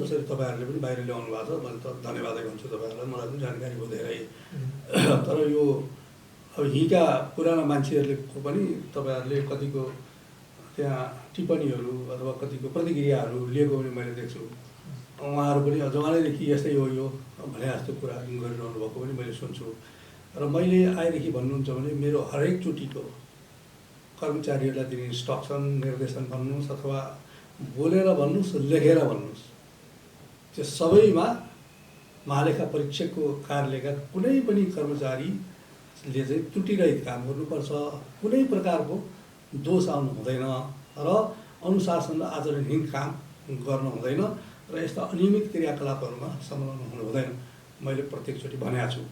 जसरी तपाईँहरूले पनि बाहिर ल्याउनु भएको छ। मैले त धन्यवादै भन्छु तपाईँहरूलाई, मलाई पनि जानकारी हो धेरै। तर यो अब हिँका पुराना मान्छेहरूले पनि तपाईँहरूले कतिको त्यहाँ टिप्पणीहरू अथवा कतिको प्रतिक्रियाहरू लिएको पनि मैले देख्छु। उहाँहरू पनि जमानैदेखि यस्तै हो यो भने जस्तो कुरा गरिरहनु भएको पनि मैले सुन्छु। र मैले आएदेखि भन्नुहुन्छ भने मेरो हरेकचोटिको कर्मचारीहरूलाई दिने इन्स्ट्रक्सन, निर्देशन भन्नुहोस् अथवा बोलेर भन्नुहोस्, लेखेर भन्नुहोस्, त्यो सबैमा महालेखा परीक्षकको कार्यालयका कुनै पनि कर्मचारीले चाहिँ त्रुटिरहित काम गर्नुपर्छ, कुनै प्रकारको दोष आउनु हुँदैन र अनुशासन र आचरणहीन काम गर्न हुँदैन र यस्ता अनियमित क्रियाकलापहरूमा संलग्न हुनु हुँदैन, मैले प्रत्येकचोटि भनेको छु।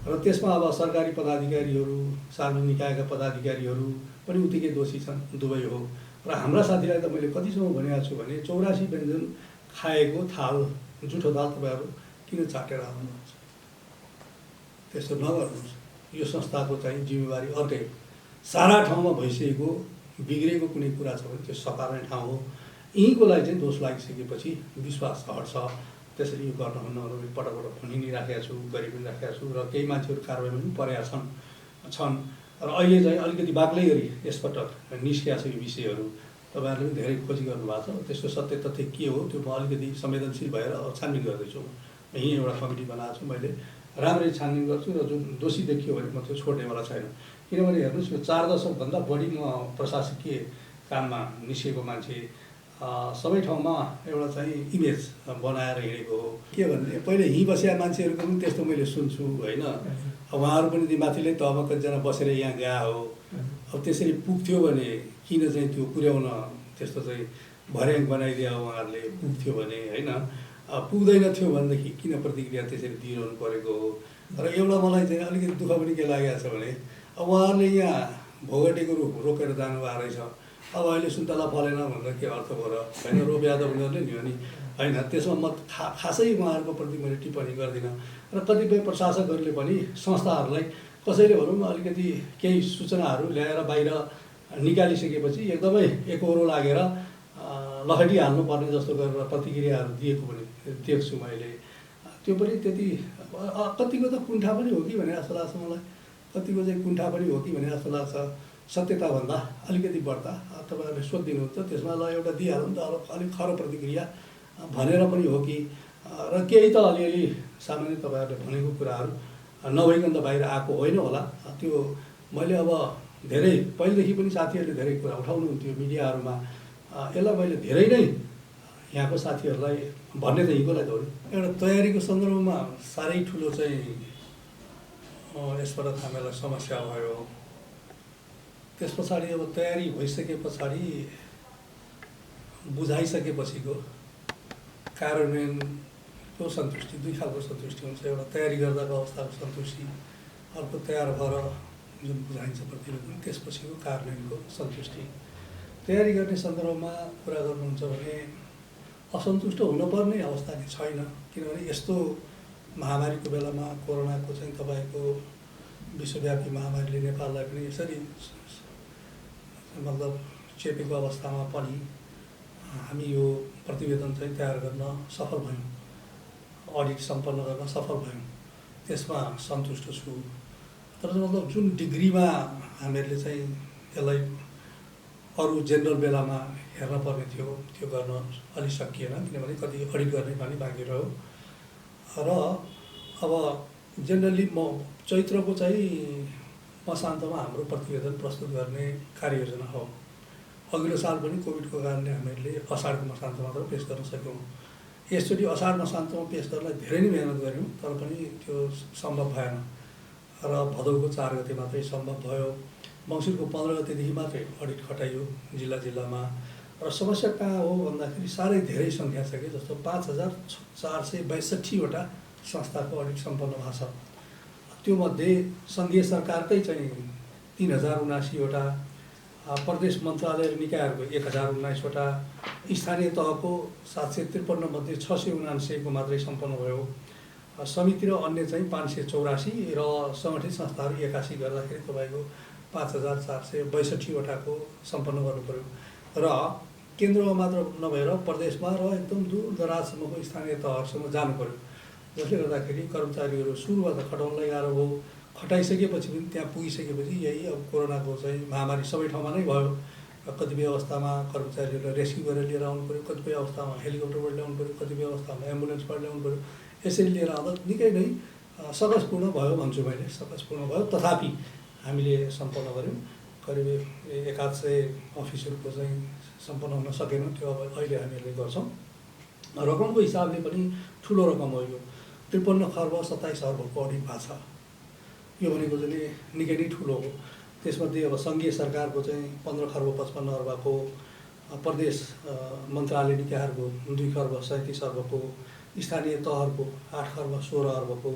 र त्यसमा अब सरकारी पदाधिकारीहरू, सार्वजनिक निकायका पदाधिकारीहरू पनि उत्तिकै दोषी छन्, दुवै हो। र हाम्रा साथीलाई त मैले कतिसम्म भनेको छु भने 84 व्यञ्जन खाएको थाल, जुठो थाल तपाईँहरू किन चाटेर आउनुहुन्छ? त्यस्तो नगर्नुहोस्। यो संस्थाको चाहिँ जिम्मेवारी अर्कै, सारा ठाउँमा भइसकेको बिग्रेको कुनै कुरा छ भने त्यो सकार्ने ठाउँ हो। यहीँको लागि चाहिँ दोष लागिसकेपछि विश्वास हट्छ। त्यसरी यो गर्न हुन्न भनेर पटक पटक भनि नि राखेको छु, गरि पनि राखेको छु। र केही मान्छेहरू कारबाहीमा पनि परेका छन्। र अहिले चाहिँ अलिकति बाक्लै गरी यसपटक निस्किया छ यो विषयहरू। तपाईँहरूले पनि धेरै खोजी गर्नुभएको छ। त्यसको सत्य तथ्य के हो त्यो म अलिकति संवेदनशील भएर छानबिन गर्दैछु। यहीँ एउटा कमिटी बनाएको छु, मैले राम्ररी छानबिन गर्छु र जुन दोषी देखियो भने म त्यो छोड्नेवाला छैन। किनभने हेर्नुहोस्, यो 4 दशकभन्दा बढी म प्रशासकीय काममा निस्केको मान्छे, सबै ठाउँमा एउटा चाहिँ इमेज बनाएर हिँडेको हो। के भने पहिले यहीँ बसेका मान्छेहरूको पनि त्यस्तो मैले सुन्छु होइन। उहाँहरू पनि ती माथिल्लै तहमा कतिजना बसेर यहाँ गए हो। अब त्यसरी पुग्थ्यो भने किन चाहिँ त्यो पुर्याउन त्यस्तो चाहिँ भर्याङ बनाइदिए उहाँहरूले, पुग्थ्यो भने होइन। पुग्दैन थियो भनेदेखि किन प्रतिक्रिया त्यसरी दिइरहनु परेको हो। र एउटा मलाई चाहिँ अलिकति दुःख पनि के लागेको छ भने अब उहाँहरूले यहाँ भोगटेको रुख रोकेर जानुभएको रहेछ। अब अहिले सुन्तला फलेन भनेर के अर्थ भयो र होइन? रोप यादव उनीहरूले नि हो नि होइन। त्यसमा म खासै उहाँहरूको प्रति मैले टिप्पणी गर्दिनँ। र कतिपय प्रशासकहरूले पनि संस्थाहरूलाई कसैले भनौँ न अलिकति केही सूचनाहरू ल्याएर बाहिर निकालिसकेपछि एकदमै एकहोरो लागेर लखेटिहाल्नुपर्ने जस्तो गरेर प्रतिक्रियाहरू दिएको पनि देख्छु मैले। त्यो पनि त्यति कतिको त कुण्ठा पनि हो कि भने जस्तो लाग्छ मलाई। कतिको चाहिँ कुण्ठा पनि हो कि भने जस्तो लाग्छ। सत्यताभन्दा अलिकति बढ्ता तपाईँहरूले सोधिदिनुहुन्छ, त्यसमा ल एउटा दिइहाल्नु नि त अलिक खरो प्रतिक्रिया भनेर पनि हो कि। र केही त अलिअलि सामान्य तपाईँहरूले भनेको कुराहरू नभइकन त बाहिर आएको होइन होला। त्यो मैले अब धेरै पहिलेदेखि पनि साथीहरूले धेरै कुरा उठाउनुहुन्थ्यो मिडियाहरूमा। यसलाई मैले धेरै नै यहाँको साथीहरूलाई भन्ने त यहीँकोलाई त हो नि। एउटा तयारीको सन्दर्भमा साह्रै ठुलो चाहिँ यसबाट हामीलाई समस्या भयो। त्यस पछाडि अब तयारी भइसके पछाडि बुझाइसकेपछिको कार्यान्वयनको सन्तुष्टि, दुई खालको सन्तुष्टि हुन्छ। एउटा तयारी गर्दाको अवस्थाको सन्तुष्टि, अर्को तयार भएर जुन बुझाइन्छ प्रतिवेदन त्यसपछिको कार्यान्वयनको सन्तुष्टि। तयारी गर्ने सन्दर्भमा कुरा गर्नुहुन्छ भने असन्तुष्ट हुनुपर्ने अवस्था नै छैन। किनभने यस्तो महामारीको बेलामा कोरोनाको चाहिँ तपाईँको विश्वव्यापी महामारीले नेपाललाई पनि यसरी मतलब चेपेको अवस्थामा पनि हामी यो प्रतिवेदन चाहिँ तयार गर्न सफल भयौँ, अडिट सम्पन्न गर्न सफल भयौँ। त्यसमा सन्तुष्ट छु। तर मतलब जुन डिग्रीमा हामीहरूले चाहिँ यसलाई अरू जेनरल बेलामा हेर्न पर्ने थियो त्यो गर्न अलि सकिएन। किनभने कति अडिट गर्ने पनि बाँकी रह्यो। र अब जेनरली म चैत्रको चाहिँ मसान्तमा हाम्रो प्रतिवेदन प्रस्तुत गर्ने कार्ययोजना हो। अघिल्लो साल पनि कोभिडको कारणले हामीहरूले असाढको मसान्तमा मात्र पेस गर्न सक्यौँ। यसचोटि असाढ मसान्तमा पेस गर्नलाई धेरै नै मेहनत गऱ्यौँ, तर पनि त्यो सम्भव भएन। र भदौको 4 गते मात्रै सम्भव भयो। मङ्सिरको 15 गतेदेखि मात्रै अडिट खटाइयो जिल्ला जिल्लामा। र समस्या कहाँ हो भन्दाखेरि साह्रै धेरै सङ्ख्या छ कि, जस्तो 5462वटा संस्थाको अडिट सम्पन्न भएको छ। त्योमध्ये सङ्घीय सरकारकै चाहिँ 3079वटा, प्रदेश मन्त्रालय र निकायहरूको 1019वटा, स्थानीय तहको 753 मध्ये 679को मात्रै सम्पन्न भयो। समिति र अन्य चाहिँ 584 र सङ्गठित संस्थाहरू 81 गर्दाखेरि तपाईँको 5462वटाको सम्पन्न गर्नु पर्यो। र केन्द्रमा मात्र नभएर प्रदेशमा र एकदम दूर दराजसम्मको स्थानीय तहहरूसम्म जानु पर्यो, जसले गर्दाखेरि कर्मचारीहरू सुरुमा त खटाउनलाई गाह्रो भयो, खटाइसकेपछि पनि त्यहाँ पुगिसकेपछि यही अब कोरोनाको चाहिँ महामारी सबै ठाउँमा नै भयो। कतिपय अवस्थामा कर्मचारीहरूलाई रेस्क्यु गरेर लिएर आउनु पऱ्यो, कतिपय अवस्थामा हेलिकप्टरबाट ल्याउनु पऱ्यो, कतिपय अवस्थामा एम्बुलेन्सबाट ल्याउनु पऱ्यो। यसरी लिएर आउँदा निकै नै सकसपूर्ण भयो भन्छु मैले, सकसपूर्ण भयो। तथापि हामीले सम्पन्न गऱ्यौँ। करिब 100 अफिसहरूको चाहिँ सम्पन्न हुन सकेन, त्यो अब अहिले हामीहरूले गर्छौँ। रकमको हिसाबले पनि ठुलो रकम हो यो, 53 खर्ब 27 अर्बको अडिट भएको छ। यो भनेको चाहिँ निकै नै ठुलो हो। त्यसमध्ये अब सङ्घीय सरकारको चाहिँ 15 खर्ब 55 अर्बको, प्रदेश मन्त्रालय निकायहरूको 2 खर्ब 37 अर्बको, स्थानीय तहहरूको 8 खर्ब 16 अर्बको,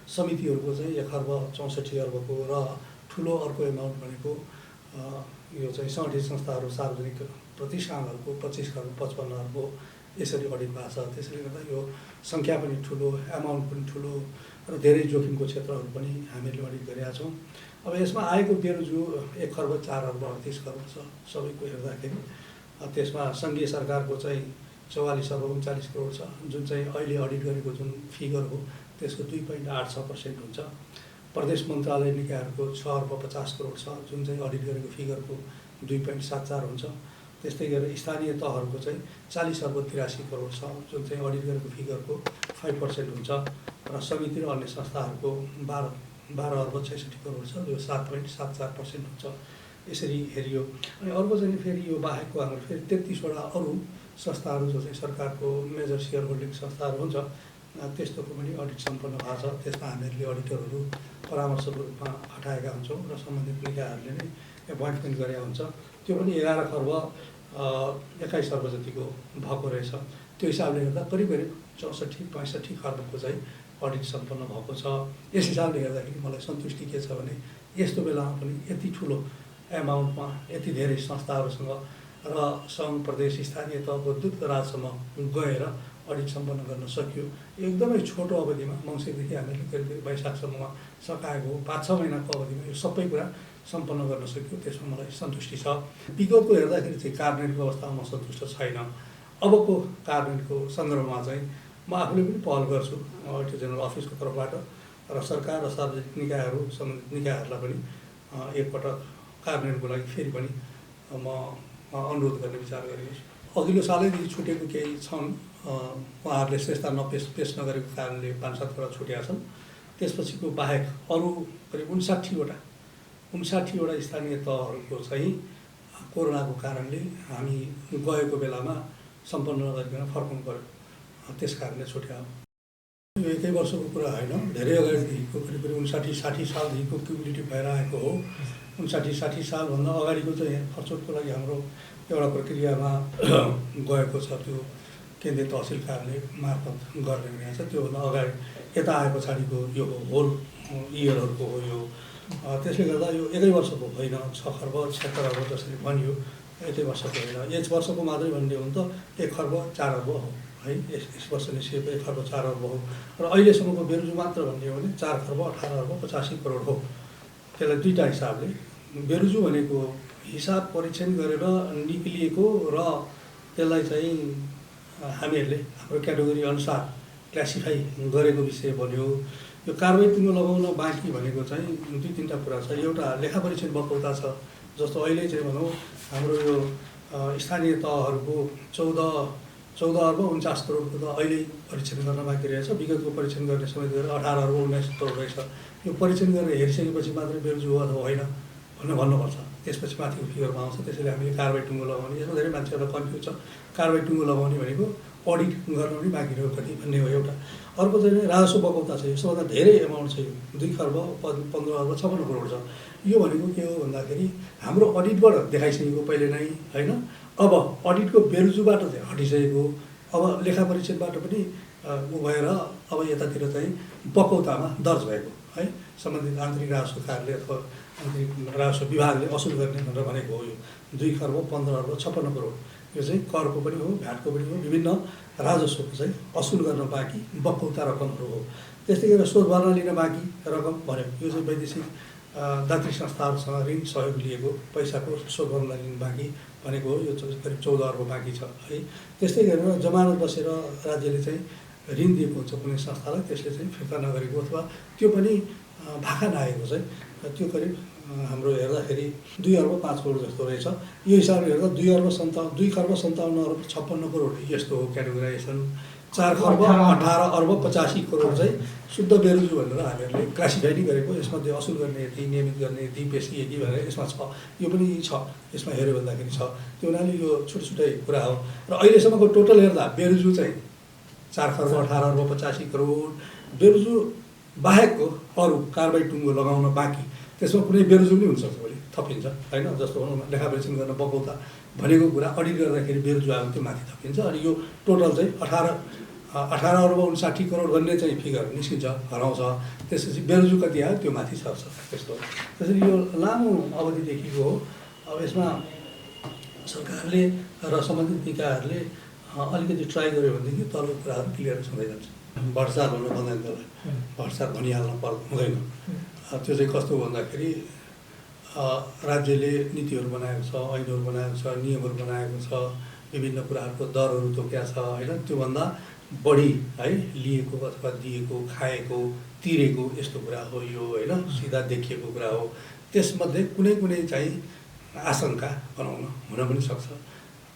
समितिहरूको चाहिँ 1 खर्ब 64 अर्बको र ठुलो अर्को एमाउन्ट भनेको यो चाहिँ सङ्गठित संस्थाहरू सार्वजनिक प्रतिष्ठानहरूको 25 खर्ब 55 अर्ब यसरी अडिट भएको छ। त्यसले गर्दा यो सङ्ख्या पनि ठुलो, एमाउन्ट पनि ठुलो र धेरै जोखिमको क्षेत्रहरू पनि हामीले अडिट गरेका छौँ। अब यसमा आएको बेरोजु 1 खर्ब 4 अर्ब 38 करोड छ सबैको हेर्दाखेरि। त्यसमा सङ्घीय सरकारको चाहिँ 44 अर्ब 39 करोड छ, जुन चाहिँ अहिले अडिट गरेको जुन फिगर हो त्यसको 2.86% हुन्छ। प्रदेश मन्त्रालय निकायहरूको 6 अर्ब 50 करोड छ, जुन चाहिँ अडिट गरेको फिगरको 2.74 हुन्छ। त्यस्तै गरेर स्थानीय तहहरूको चाहिँ 40 अर्ब 83 करोड छ, जुन चाहिँ अडिट गरेको फिगरको 5% हुन्छ। र समिति र अन्य संस्थाहरूको 12 अर्ब 66 करोड छ, जो 7.74% हुन्छ। यसरी हेरियो। अनि अर्को चाहिँ फेरि यो बाहेकको हाम्रो फेरि 33वटा अरू संस्थाहरू जो चाहिँ सरकारको मेजर सेयर होल्डिङ संस्थाहरू हुन्छ, त्यस्तोको पनि अडिट सम्पन्न भएको छ। त्यसमा हामीहरूले अडिटरहरू परामर्शको रूपमा हटाएका हुन्छौँ र सम्बन्धित निकायहरूले नै एपोइन्टमेन्ट गरेका हुन्छ। त्यो पनि 11 खर्ब 21 अर्ब जतिको भएको रहेछ। त्यो हिसाबले गर्दा करिब 64-65 खर्बको चाहिँ अडिट सम्पन्न भएको छ। यस हिसाबले हेर्दाखेरि मलाई सन्तुष्टि के छ भने यस्तो बेलामा पनि यति ठुलो एमाउन्टमा यति धेरै संस्थाहरूसँग र सङ्घ प्रदेश स्थानीय तहको दूर दराजसम्म गएर अडिट सम्पन्न गर्न सकियो। एकदमै छोटो अवधिमा मङ्सिरदेखि हामीले करिब वैशाखसम्ममा सकाएको 5-6 महिनाको अवधिमा यो सबै कुरा सम्पन्न गर्न सक्यो। त्यसमा मलाई सन्तुष्टि छ। विगतको हेर्दाखेरि चाहिँ कार्यान्वयनको अवस्थामा म सन्तुष्ट छैन। अबको कार्यान्वयनको सन्दर्भमा चाहिँ म आफूले पनि पहल गर्छु अडिटर जेनरल अफिसको तर्फबाट र सरकार र सार्वजनिक निकायहरू सम्बन्धित निकायहरूलाई पनि एकपटक कार्यान्वयनको लागि फेरि पनि म अनुरोध गर्ने विचार गरेको छु। अघिल्लो सालैदेखि छुटेको केही छन्, उहाँहरूले स्रेस्ता पेस नगरेको कारणले 5-7 वटा छुटेका छन्। त्यसपछिको बाहेक अरू करिब 59वटा स्थानीय तहहरूको चाहिँ कोरोनाको कारणले हामी गएको बेलामा सम्पन्न नगरिकन फर्काउनु पर्यो, त्यस कारणले छुट्या हो। यो एकै वर्षको कुरा होइन, धेरै अगाडिदेखिको करिब 59-60 सालदेखिको क्युमुलेटिभ भएर आएको हो। 59-60 सालभन्दा अगाडिको चाहिँ फर्चोटको लागि हाम्रो एउटा प्रक्रियामा गएको छ, त्यो केन्द्रीय तहसिल कार्यालय मार्फत गर्ने हुनेछ। त्योभन्दा अगाडि यता आए पछाडिको यो होल इयरहरूको हो यो। त्यसले गर्दा यो एकै वर्षको होइन, 6 खर्ब 76 अर्ब जसरी भनियो, एकै वर्षको होइन। यस वर्षको मात्रै भन्ने हो भने त 1 खर्ब 4 अर्ब हो है, यस वर्ष निस्किएको 1 खर्ब 4 अर्ब हो। र अहिलेसम्मको बेरोजु मात्र भन्ने हो भने 4 खर्ब 18 अर्ब 85 करोड हो। त्यसलाई दुईवटा हिसाबले बेरोजु भनेको हिसाब परीक्षण गरेर निक्लिएको र त्यसलाई चाहिँ हामीहरूले हाम्रो क्याटेगोरी अनुसार क्लासिफाई गरेको विषय भन्यो। यो कारबाही टुङ्गो लगाउन बाँकी भनेको चाहिँ 2-3टा कुरा छ। एउटा लेखा परीक्षण बकौता छ, जस्तो अहिले चाहिँ भनौँ हाम्रो यो स्थानीय तहहरूको 14 अर्ब 49 करोडको त अहिले परीक्षण गर्न बाँकी रहेछ। विगतको परीक्षण गर्ने समय गरेर 18 अर्ब 19 करोड रहेछ। यो परीक्षण गरेर हेरिसकेपछि मात्रै बेरोजु हो अथवा होइन भन्नुपर्छ, त्यसपछि माथिको फिगरमा आउँछ। त्यसैले हामीले कारबाही टुङ्गो लगाउने, यसमा धेरै मान्छेहरूलाई कन्फ्युज छ। कारबाही टुङ्गो लगाउने भनेको अडिट गर्न पनि बाँकी रह्यो कति भन्ने हो एउटा। अर्को चाहिँ राजस्व बकौता छ, यसभन्दा धेरै एमाउन्ट छ। यो 2 खर्ब 15 अर्ब 56 करोड छ। यो भनेको के हो भन्दाखेरि हाम्रो अडिटबाट देखाइसकेको पहिले नै होइन, अब अडिटको बेरोजुबाट चाहिँ हटिसकेको, अब लेखा परीक्षणबाट पनि उ भएर अब यतातिर चाहिँ बकौतामा दर्ज भएको है, सम्बन्धित आन्तरिक राजस्व कार्यालय अथवा आन्तरिक राजस्व विभागले असुल गर्ने भनेर भनेको हो। यो 2 खर्ब 15 अर्ब 56 करोड यो चाहिँ करको पनि हो, भ्याटको पनि हो, विभिन्न राजस्वको चाहिँ असुल गर्न बाँकी बकौता रकमहरू हो। त्यस्तै गरेर शोध भर्ना लिन बाँकी रकम भन्यो, यो चाहिँ वैदेशिक दात्री संस्थाहरूसँग ऋण सहयोग लिएको पैसाको शोध गर्नलाई ऋण बाँकी भनेको हो। यो करिब 14 अर्ब बाँकी छ है। त्यस्तै गरेर जमानत बसेर राज्यले चाहिँ ऋण दिएको हुन्छ कुनै संस्थालाई, त्यसले चाहिँ फिर्ता नगरेको अथवा त्यो पनि भाका नआएको चाहिँ त्यो करिब हाम्रो हेर्दाखेरि 2 अर्ब 5 करोड जस्तो रहेछ। यो हिसाबले हेर्दा 2 खर्ब 57 अर्ब 56 करोड यस्तो हो क्याटेगोराइजेसन। 4 खर्ब 18 अर्ब 85 करोड चाहिँ शुद्ध बेरोजु भनेर हामीहरूले क्लासिफाई नै गरेको। यसमध्ये असुल गर्ने यति, नियमित गर्ने यति, पेसी यति भनेर यसमा छ। यो पनि छ, यसमा हेऱ्यो भन्दाखेरि छ। त्यो हुनाले यो छुटछुटै कुरा हो। र अहिलेसम्मको टोटल हेर्दा बेरोजु चाहिँ 4 खर्ब 18 अर्ब 85 करोड, बेरोजु बाहेकको अरू कारबाही टुङ्गो लगाउन बाँकी, त्यसमा कुनै बेरोजु पनि हुनसक्छ भोलि थपिन्छ होइन। जस्तो भनौँ न लेखापरीक्षण गर्न बकौता भनेको कुरा अडिट गर्दाखेरि बेरोजु आयो त्यो माथि थपिन्छ। अनि यो टोटल चाहिँ 18 अर्ब 59 करोड भन्ने चाहिँ फिगर निस्किन्छ, हराउँछ। त्यसपछि बेरोजु कति आयो त्यो माथि सर्छ त्यस्तो। त्यसरी यो लामो अवधिदेखिको हो। अब यसमा सरकारले र सम्बन्धित निकायहरूले अलिकति ट्राई गर्यो भनेदेखि तलको कुराहरू क्लियर हुँदै जान्छ। भ्रष्टाचार भन्नु पर्दैन, त्यसलाई भ्रष्टाचार भनिहाल्न हुँदैन। त्यो चाहिँ कस्तो भन्दाखेरि राज्यले नीतिहरू बनाएको छ, ऐनहरू बनाएको छ, नियमहरू बनाएको छ, विभिन्न कुराहरूको दरहरू तोकेको छ होइन। त्योभन्दा बढी है लिएको अथवा दिएको, खाएको, तिरेको यस्तो कुरा हो यो होइन। सिधा देखिएको कुरा हो। त्यसमध्ये कुनै चाहिँ आशंका बनाउन हुन पनि सक्छ,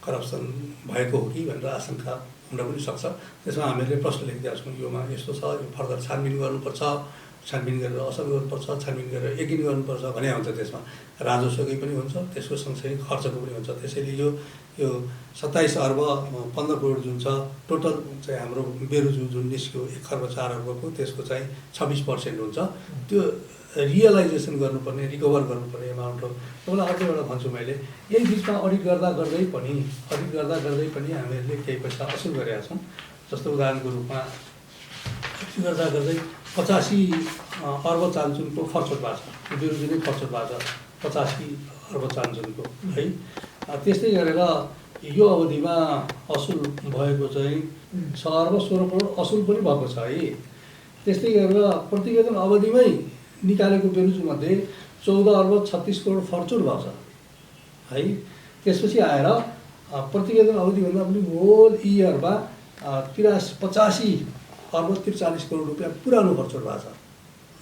करप्सन भएको हो कि भनेर आशंका हुन पनि सक्छ। त्यसमा हामीले प्रश्न लेखिदिएका छौँ, योमा यस्तो छ, यो फर्दर छानबिन गर्नुपर्छ, छानबिन गरेर असल गर्नुपर्छ, छानबिन गरेर यकिन गर्नुपर्छ भने हुन्छ। त्यसमा राजस्वकै पनि हुन्छ, त्यसको सँगसँगै खर्चको पनि हुन्छ। त्यसैले यो 27 अर्ब 15 करोड जुन छ टोटल चाहिँ हाम्रो बेरोजु जुन निस्क्यो 1 खर्ब 4 अर्बको, त्यसको चाहिँ 26% हुन्छ। त्यो रियलाइजेसन गर्नुपर्ने, रिकभर गर्नुपर्ने एमाउन्ट हो। तपाईँलाई अर्को एउटा भन्छु मैले, यही बिचमा अडिट गर्दा गर्दै पनि हामीहरूले केही पैसा असुल गरेका छौँ। जस्तो उदाहरणको रूपमा गर्दा गर्दै 85 अर्ब चान्चुनको फर्चोट भएको छ, बेरोजु नै फर्चोट भएको छ 85 अर्ब चान्चुनको है। त्यस्तै गरेर यो अवधिमा असुल भएको चाहिँ 6 अर्ब 16 करोड असुल पनि भएको छ है। त्यस्तै गरेर प्रतिवेदन अवधिमै निकालेको बेरोजुमध्ये 14 अर्ब 36 करोड फर्चोट भएको छ है। त्यसपछि आएर प्रतिवेदन अवधिभन्दा पनि होल इयरमा 85 अर्ब 43 करोड रुपियाँ पुरानो फर्चोट भएको छ।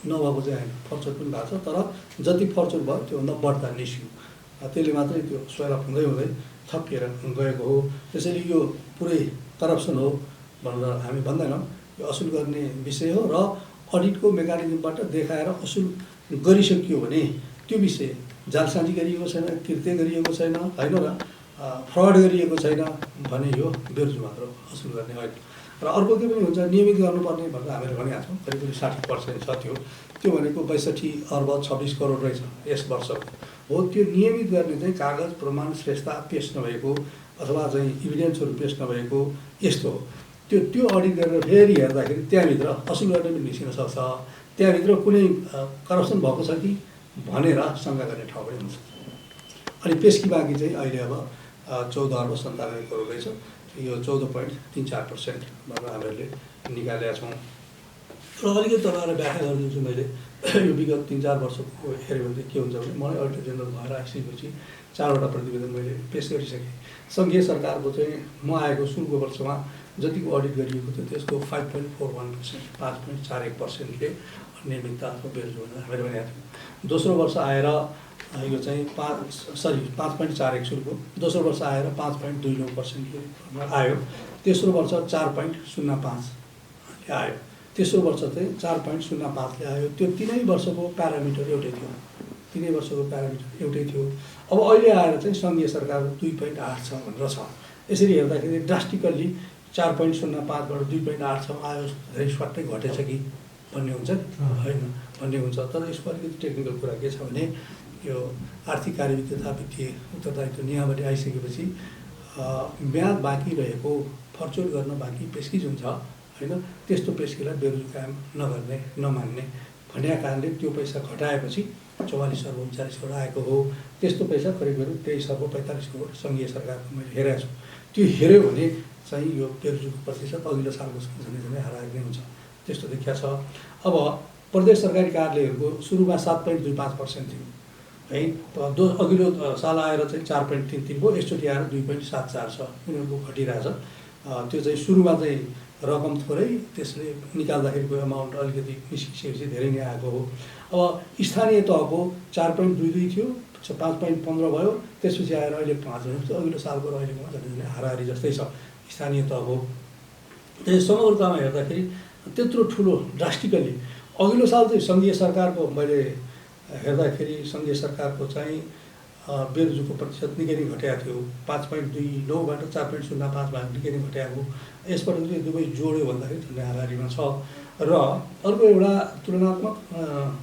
नभएको चाहिँ होइन, फर्चोट पनि भएको छ, तर जति फर्चोट भयो त्योभन्दा बढ्ता निस्क्यो। त्यसले मात्रै त्यो स्वयं हुँदै हुँदै थपिएर गएको हो। त्यसैले यो पुरै करप्सन हो भनेर हामी भन्दैनौँ। यो असुल गर्ने विषय हो र अडिटको मेकानिजमबाट देखाएर असुल गरिसकियो भने त्यो विषय जालसाजी गरिएको छैन, कृत्य गरिएको छैन होइन र फ्रड गरिएको छैन भने यो बेरोजु मात्र असुल गर्ने होइन। र अर्को के पनि हुन्छ, नियमित गर्नुपर्ने भनेर हामीले भनेका छौँ। करिब 60% छ त्यो भनेको 62 अर्ब 26 करोड रहेछ यस वर्षको हो। त्यो नियमित गर्ने चाहिँ कागज प्रमाण श्रेष्ठता पेस नभएको अथवा चाहिँ इभिडेन्सहरू पेस नभएको यस्तो हो। त्यो अडिट गरेर फेरि हेर्दाखेरि त्यहाँभित्र असुल गर्ने पनि निस्किन सक्छ, त्यहाँभित्र कुनै करप्सन भएको छ कि भनेर शङ्का गर्ने ठाउँ पनि हुन्छ। अनि पेस्की बाँकी चाहिँ अहिले अब 14 अर्ब 97 करोड रहेछ। यो 14.34% भनेर हामीहरूले निकालेका छौँ। र अलिकति तपाईँलाई व्याख्या गरिदिन्छु मैले। यो विगत 3-4 वर्षको हेऱ्यो भने के हुन्छ भने मलाई अडिटर जेनरल भएर आइसकेपछि 4वटा प्रतिवेदन मैले पेस गरिसकेँ। सङ्घीय सरकारको चाहिँ म आएको सुरुको वर्षमा जतिको अडिट गरिएको थियो त्यसको 5.41%, 5.41%ले नियमितता अथवा बेरोजु भनेर हामीले भनेका थियौँ। दोस्रो वर्ष आएर यो चाहिँ 5.41 सुरुको, दोस्रो वर्ष आएर 5.29% आयो। तेस्रो वर्ष 4.05ले आयो। तेस्रो वर्ष चाहिँ 4.05ले आयो। त्यो 3 वर्षको प्यारामिटर एउटै थियो, 3 वर्षको प्यारामिटर एउटै थियो। अब अहिले आएर चाहिँ सङ्घीय सरकार 2.8 छ भनेर छ। यसरी हेर्दाखेरि ड्रास्टिकल्ली 4.05बाट 2.8 सम्म आयो, धेरै स्वाट्टै घटेछ कि भन्ने हुन्छ होइन भन्ने हुन्छ। तर यसको अलिकति टेक्निकल कुरा के छ भने यो आर्थिक कार्यविधि तथा वित्तीय उत्तरदायित्व नियमबाट आइसकेपछि म्याद बाँकी रहेको फर्चोट गर्न बाँकी पेस्किज हुन्छ होइन, त्यस्तो पेस्कीलाई बेरोजु कायम नगर्ने नमान्ने भन्ने कारणले त्यो पैसा घटाएपछि 44 अर्ब 39 करोड आएको हो। त्यस्तो पैसा करिब 23 अर्ब 45 करोड सङ्घीय सरकारको मैले हेरेको छु। त्यो हेऱ्यो भने चाहिँ यो बेरोजुको प्रतिशत अघिल्लो सालको झन्डै हराएको नै हुन्छ, त्यस्तो देखिया छ। अब प्रदेश सरकारी कार्यालयहरूको सुरुमा 7.25% थियो है। अघिल्लो साल आएर चाहिँ 4.33 भयो, यसचोटि आएर 2.74 छ। उनीहरूको घटिरहेछ। त्यो चाहिँ सुरुमा चाहिँ रकम थोरै, त्यसले निकाल्दाखेरिको एमाउन्ट अलिकति निस्किसकेपछि धेरै नै आएको हो। अब स्थानीय तहको 4.22 थियो, 5.15 भयो, त्यसपछि आएर अहिले 5 हो। अघिल्लो सालको र अहिलेकोमा झन् हाराहारी जस्तै छ स्थानीय तहको। त्यही समग्रतामा हेर्दाखेरि त्यत्रो ठुलो ड्रास्टिकली अघिल्लो साल चाहिँ सङ्घीय सरकारको मैले हेर्दाखेरि सङ्घीय सरकारको चाहिँ बेरोजगारीको प्रतिशत निकै नै घटेको थियो। 5.29बाट 4.05मा निकै नै घटेको। यसबाट चाहिँ दुवै जोड्यो भन्दाखेरि झन्डै हाराहारीमा छ। र अर्को एउटा तुलनात्मक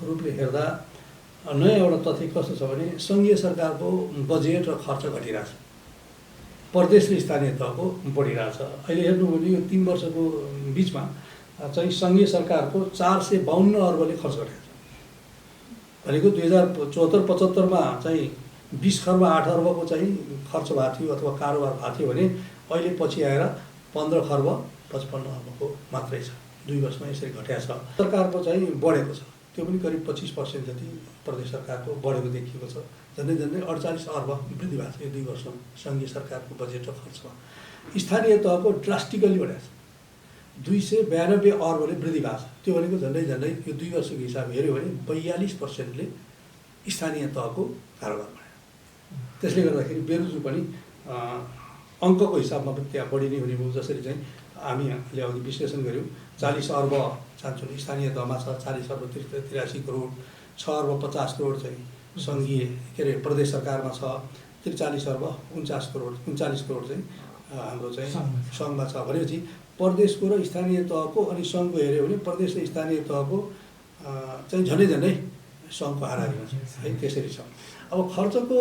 रूपले हेर्दा नयाँ एउटा तथ्य कस्तो छ भने सङ्घीय सरकारको बजेट र खर्च घटिरहेछ, प्रदेश र स्थानीय तहको बढिरहेछ। अहिले हेर्नु भने यो 3 वर्षको बिचमा चाहिँ सङ्घीय सरकारको 452 अर्बले खर्च गरेको छ। भनेको 2074-75मा चाहिँ 20 खर्ब 8 अर्बको चाहिँ खर्च भएको थियो अथवा कारोबार भएको थियो भने अहिले पछि आएर 15 खर्ब 55 अर्बको मात्रै छ। 2 वर्षमा यसरी घटेको छ। सरकारको चाहिँ बढेको छ, त्यो पनि करिब 25% जति प्रदेश सरकारको बढेको देखिएको छ। झन्डै 48 अर्ब वृद्धि भएको छ यो 2 वर्षमा सङ्घीय सरकारको बजेट र खर्चमा। स्थानीय तहको ड्रास्टिकली बढेको छ, 292 अर्बले वृद्धि भएको छ। त्यो भनेको झन्डै यो 2 वर्षको हिसाब हेऱ्यो भने 42%ले स्थानीय तहको कारोबार बढ्यो। त्यसले गर्दाखेरि बेरोजगारी पनि अङ्कको हिसाबमा पनि त्यहाँ बढी नै हुने भयो। जसरी चाहिँ हामीले अघि विश्लेषण गऱ्यौँ, 40 अर्ब चान्चुन स्थानीय तहमा छ, 40 अर्ब 83 करोड, 6 अर्ब 50 करोड चाहिँ सङ्घीय प्रदेश सरकारमा छ, 43 अर्ब 39 करोड चाहिँ हाम्रो चाहिँ सङ्घमा छ। भनेपछि प्रदेशको र स्थानीय तहको अनि सङ्घको हेऱ्यो भने प्रदेश र स्थानीय तहको चाहिँ झन्डै सङ्घको हाराहारीमा छ है। त्यसरी छ। अब खर्चको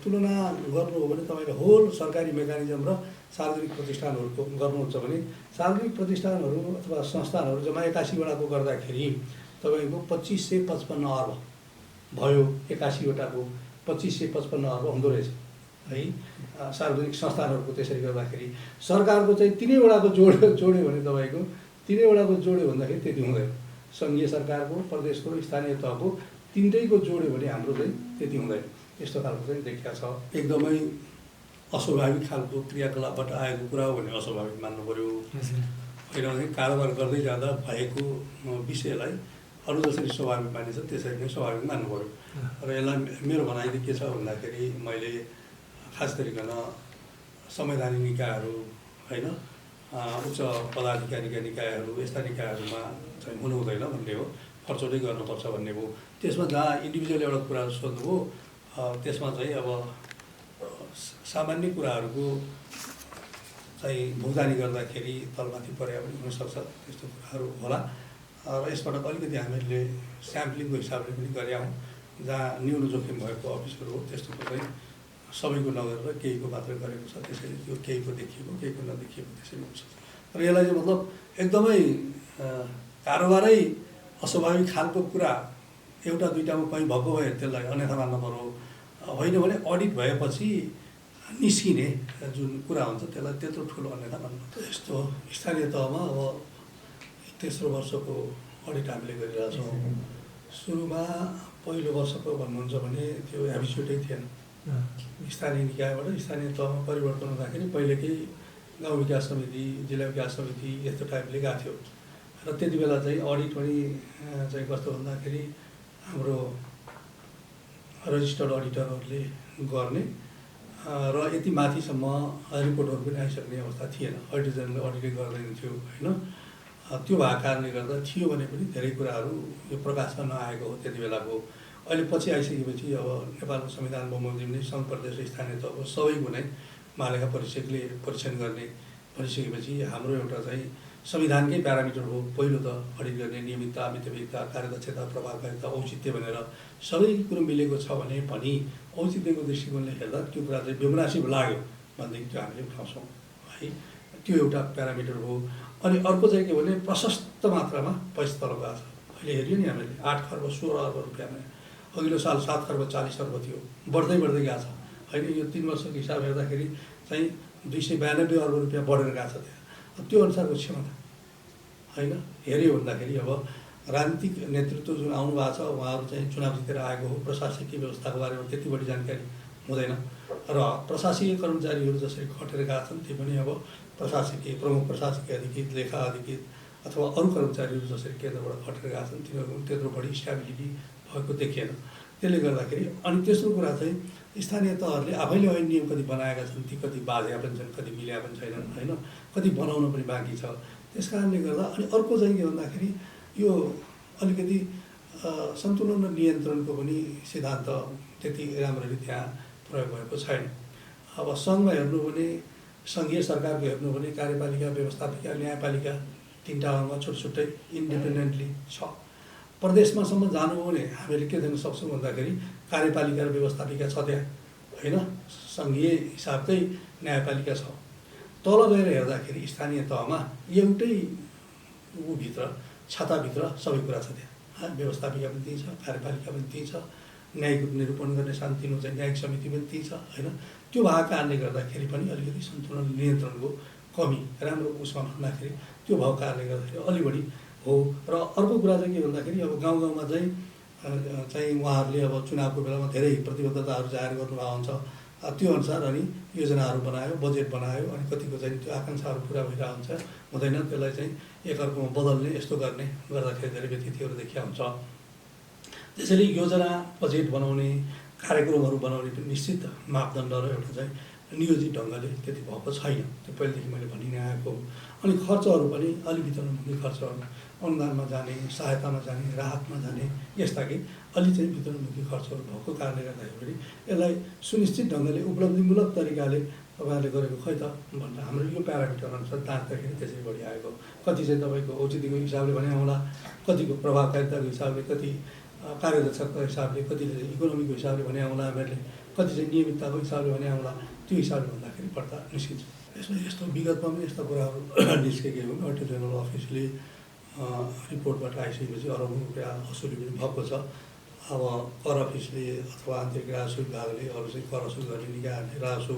तुलना गर्नु हो भने तपाईँले होल सरकारी मेकानिजम र सार्वजनिक प्रतिष्ठानहरूको गर्नुहुन्छ भने सार्वजनिक प्रतिष्ठानहरू अथवा संस्थानहरू जम्मा 81 वटाको गर्दाखेरि तपाईँको 2555 अर्ब भयो। 81 वटाको 2555 अर्ब हुँदो रहेछ है सार्वजनिक संस्थानहरूको। त्यसरी गर्दाखेरि सरकारको चाहिँ 3 वटाको जोड्यो भने तपाईँको 3 वटाको जोड्यो भन्दाखेरि त्यति हुँदैन। सङ्घीय सरकारको, प्रदेशको र स्थानीय तहको 3टैको जोड्यो भने हाम्रो चाहिँ त्यति हुँदैन। यस्तो खालको चाहिँ देखिया छ। एकदमै अस्वाभाविक खालको क्रियाकलापबाट आएको कुरा हो भने अस्वाभाविक मान्नु पऱ्यो। होइन भने कारोबार गर्दै जाँदा भएको विषयलाई अरू जसरी स्वाभाविक मानिन्छ त्यसरी नै स्वाभाविक मान्नु पऱ्यो। र यसलाई मेरो भनाइ के छ भन्दाखेरि मैले खास गरिकन संवैधानिक निकायहरू होइन, उच्च पदाधिकारीका निकायहरू, यस्ता निकायहरूमा चाहिँ हुनु हुँदैन भन्ने हो, फर्चौटै गर्नुपर्छ भन्ने हो। त्यसमा जहाँ इन्डिभिजुअल एउटा कुरा सोध्नुभयो, त्यसमा चाहिँ अब सामान्य कुराहरूको चाहिँ भुक्तानी गर्दाखेरि तलमाथि परे पनि हुनसक्छ, त्यस्तो कुराहरू होला। र यसबाट अलिकति हामीले स्याम्पलिङको हिसाबले पनि गरेका हौँ, जहाँ न्यून जोखिम भएको अफिसहरू हो त्यस्तोको चाहिँ सबैको नगरेर केहीको मात्रै गरेको छ। त्यसैले त्यो केहीको देखिएको केहीको नदेखिएको त्यसरी हुन्छ। र यसलाई चाहिँ मतलब एकदमै कारोबारै अस्वाभाविक खालको कुरा एउटा दुईटामा कहीँ भएको भए त्यसलाई अन्यथा मान्न पर्यो। होइन भने अडिट भएपछि निस्किने जुन कुरा हुन्छ त्यसलाई त्यत्रो ठुलो अन्यथा मान्नु। यस्तो स्थानीय तहमा अब तेस्रो वर्षको अडिट हामीले गरिरहेछौँ। सुरुमा पहिलो वर्षको भन्नुहुन्छ भने त्यो एभिसुटै थिएन। स्थानीय निकायबाट स्थानीय तहमा परिवर्तन हुँदाखेरि पहिलेकै गाउँ विकास समिति, जिल्ला विकास समिति यस्तो टाइपले गएको थियो। र त्यति बेला चाहिँ अडिट पनि चाहिँ कस्तो भन्दाखेरि हाम्रो रजिस्टर्ड अडिटरहरूले गर्ने र यति माथिसम्म रिपोर्टहरू पनि आइसक्ने अवस्था थिएन। अडिटर जेनरलले अडिटै गर्दैन थियो होइन। त्यो भएको कारणले गर्दा थियो भने पनि धेरै कुराहरू यो प्रकाशमा नआएको हो त्यति बेलाको। अहिले पछि आइसकेपछि अब नेपालको संविधान बमोजिम नै सङ्घ, प्रदेश र स्थानीय तहको सबैको नै महालेखा परीक्षकले परीक्षण गर्ने भनिसकेपछि हाम्रो एउटा चाहिँ संविधानकै प्यारामिटर हो। पहिलो त अडिट गर्ने नियमितता, मितव्ययिकता, कार्यदक्षता, प्रभावकारिता, औचित्य भनेर सबै कुरो मिलेको छ भने पनि औचित्यको दृष्टिकोणले हेर्दा त्यो कुरा चाहिँ बेमुनासिब लाग्यो भनेदेखि त्यो हामीले उठाउँछौँ है। त्यो एउटा प्यारामिटर हो। अनि अर्को चाहिँ के भने प्रशस्त मात्रामा पैसा तल गएको छ। अहिले हेऱ्यो नि हामीले 8 खर्ब 16 अर्ब रुपियाँमा, अघिल्लो साल 7 खर्ब 40 अर्ब थियो, बढ्दै गएको छ होइन। यो 3 वर्षको हिसाब हेर्दाखेरि चाहिँ 292 अर्ब रुपियाँ बढेर गएको छ त्यहाँ। त्यो अनुसारको क्षमता होइन हेऱ्यो भन्दाखेरि अब राजनीतिक नेतृत्व जुन आउनु भएको छ उहाँहरू चाहिँ चुनाव जितेर आएको हो, प्रशासकीय व्यवस्थाको बारेमा त्यति बढी जानकारी हुँदैन र प्रशासकीय कर्मचारीहरू जसरी खटेर गएका छन् ती पनि अब प्रशासकीय प्रमुख प्रशासकीय अधिकृत, लेखा अधिकृत अथवा अरू कर्मचारीहरू जसरी केन्द्रबाट खटेर गएका छन् तिनीहरू त्यत्रो बढी स्ट्याबिलिटी भएको देखिएन। त्यसले गर्दाखेरि अनि तेस्रो कुरा चाहिँ स्थानीय तहहरूले आफैले ऐन नियम कति बनाएका छन्, ती कति बाझेका पनि छन्, कति मिलेका पनि छैनन् होइन, कति बनाउन पनि बाँकी छ। त्यस कारणले गर्दा अनि अर्को चाहिँ के भन्दाखेरि यो अलिकति सन्तुलन र नियन्त्रणको पनि सिद्धान्त त्यति राम्ररी त्यहाँ प्रयोग भएको छैन। अब सङ्घमा हेर्नु भने सङ्घीय सरकारको हेर्नु भने कार्यपालिका, व्यवस्थापिका, न्यायपालिका तीनवटा अङ्ग छुट्टै इन्डिपेन्डेन्टली छ। प्रदेशमासम्म जानु भने हामीले के देख्न सक्छौँ भन्दाखेरि कार्यपालिका र व्यवस्थापिका छ त्यहाँ होइन, सङ्घीय हिसाबकै न्यायपालिका छ। तल गएर हेर्दाखेरि स्थानीय तहमा एउटै भित्र छाताभित्र सबै कुरा छ त्यहाँ। व्यवस्थापिका पनि त्यही छ, कार्यपालिका पनि त्यही छ, न्यायिक निरूपण गर्ने शान्तिनु चाहिँ न्यायिक समिति पनि त्यही छ होइन। त्यो भएको कारणले गर्दाखेरि पनि अलिकति सन्तुलन नियन्त्रणको कमी राम्रो उसमा भन्दाखेरि त्यो भएको कारणले गर्दाखेरि अलि बढी हो। र अर्को कुरा चाहिँ के भन्दाखेरि अब गाउँ गाउँमा चाहिँ उहाँहरूले अब चुनावको बेलामा धेरै प्रतिबद्धताहरू जाहेर गर्नुभएको हुन्छ, त्यो अनुसार अनि योजनाहरू बनायो, बजेट बनायो, अनि कतिको चाहिँ त्यो आकाङ्क्षाहरू पुरा भइरहेको हुन्छ हुँदैन, त्यसलाई चाहिँ एकअर्कोमा बदल्ने यस्तो गर्ने गर्दाखेरि धेरै व्यतिथिहरू देखिया हुन्छ। त्यसैले योजना बजेट बनाउने कार्यक्रमहरू बनाउने पनि निश्चित मापदण्ड र एउटा चाहिँ नियोजित ढङ्गले त्यति भएको छैन। त्यो पहिलेदेखि मैले भनि नै आएको हो। अनि खर्चहरू पनि अलि वितरणमुखी खर्चहरू, अनुदानमा जाने, सहायतामा जाने, राहतमा जाने, यस्ता कि अलि चाहिँ वितरणमुखी खर्चहरू भएको कारणले गर्दाखेरि यसलाई सुनिश्चित ढङ्गले उपलब्धिमूलक तरिकाले तपाईँहरूले गरेको खै त भनेर हाम्रो यो प्यारामिटर अनुसार जाँच्दाखेरि त्यसै बढी आएको। कति चाहिँ तपाईँको औचित्यको हिसाबले भने आउँला, कतिको प्रभावकारिताको हिसाबले, कति कार्यदक्षताको हिसाबले, कति चाहिँ इकोनोमीको हिसाबले भने आउँला, हामीहरूले कति चाहिँ नियमितताको हिसाबले भने आउँला, त्यो हिसाबले भन्दाखेरि पर्दा निस्किन्छ। यसमा यस्तो विगतमा पनि यस्ता कुराहरू निस्केकै हुन्। अडिटर जेनरल अफिसले रिपोर्टबाट आइसकेपछि अरबौँ रुपियाँ असुली पनि भएको छ। अब कर अफिसले अथवा आन्तरिक राजस्व विभागले, अरू चाहिँ कर असुल गर्ने निकायहरूले, राजस्व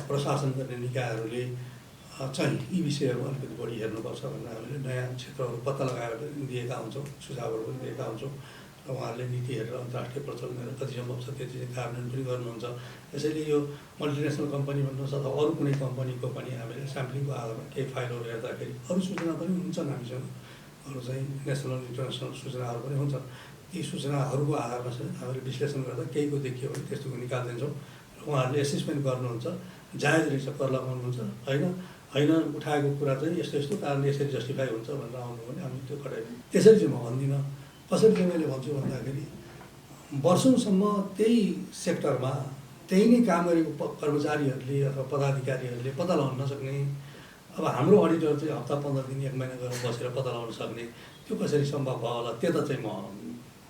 प्रशासन गर्ने निकायहरूले चाहिँ यी विषयहरू अलिकति बढी हेर्नुपर्छ भनेर हामीले नयाँ क्षेत्रहरू पत्ता लगाएर दिएका हुन्छौँ, सुझावहरू पनि दिएका हुन्छौँ। र उहाँहरूले नीति हेरेर अन्तर्राष्ट्रिय प्रचलन हेरेर कति सम्भव छ त्यति चाहिँ कार्यान्वयन पनि गर्नुहुन्छ। यसैले यो मल्टिनेसनल कम्पनी भन्नुहोस् अथवा अरू कुनै कम्पनीको पनि हामीले स्याम्पलिङको आधारमा केही फाइलहरू हेर्दाखेरि अरू सूचना पनि हुन्छन् हामीसँग, अरू चाहिँ नेसनल इन्टरनेसनल सूचनाहरू पनि हुन्छन्। ती सूचनाहरूको आधारमा चाहिँ हामीले विश्लेषण गर्दा केहीको देखियो भने त्यस्तोको निकालिदिन्छौँ। उहाँहरूले एसेसमेन्ट गर्नुहुन्छ, जायज रहेछ कर लगाउनुहुन्छ होइन उठाएको कुरा चाहिँ यस्तो यस्तो कारणले यसरी जस्टिफाई हुन्छ भनेर आउनु भने हामी त्यो घटाइदिउँ। त्यसरी चाहिँ म भन्दिनँ। कसरी चाहिँ मैले भन्छु भन्दाखेरि वर्षौँसम्म त्यही सेक्टरमा त्यही नै काम गरेको कर्मचारीहरूले अथवा पदाधिकारीहरूले पत्ता लगाउन नसक्ने, अब हाम्रो अडिटर चाहिँ हप्ता 15 दिन 1 महिना गरेर बसेर पत्ता लगाउन सक्ने, त्यो कसरी सम्भव भयो होला, त्यो त चाहिँ म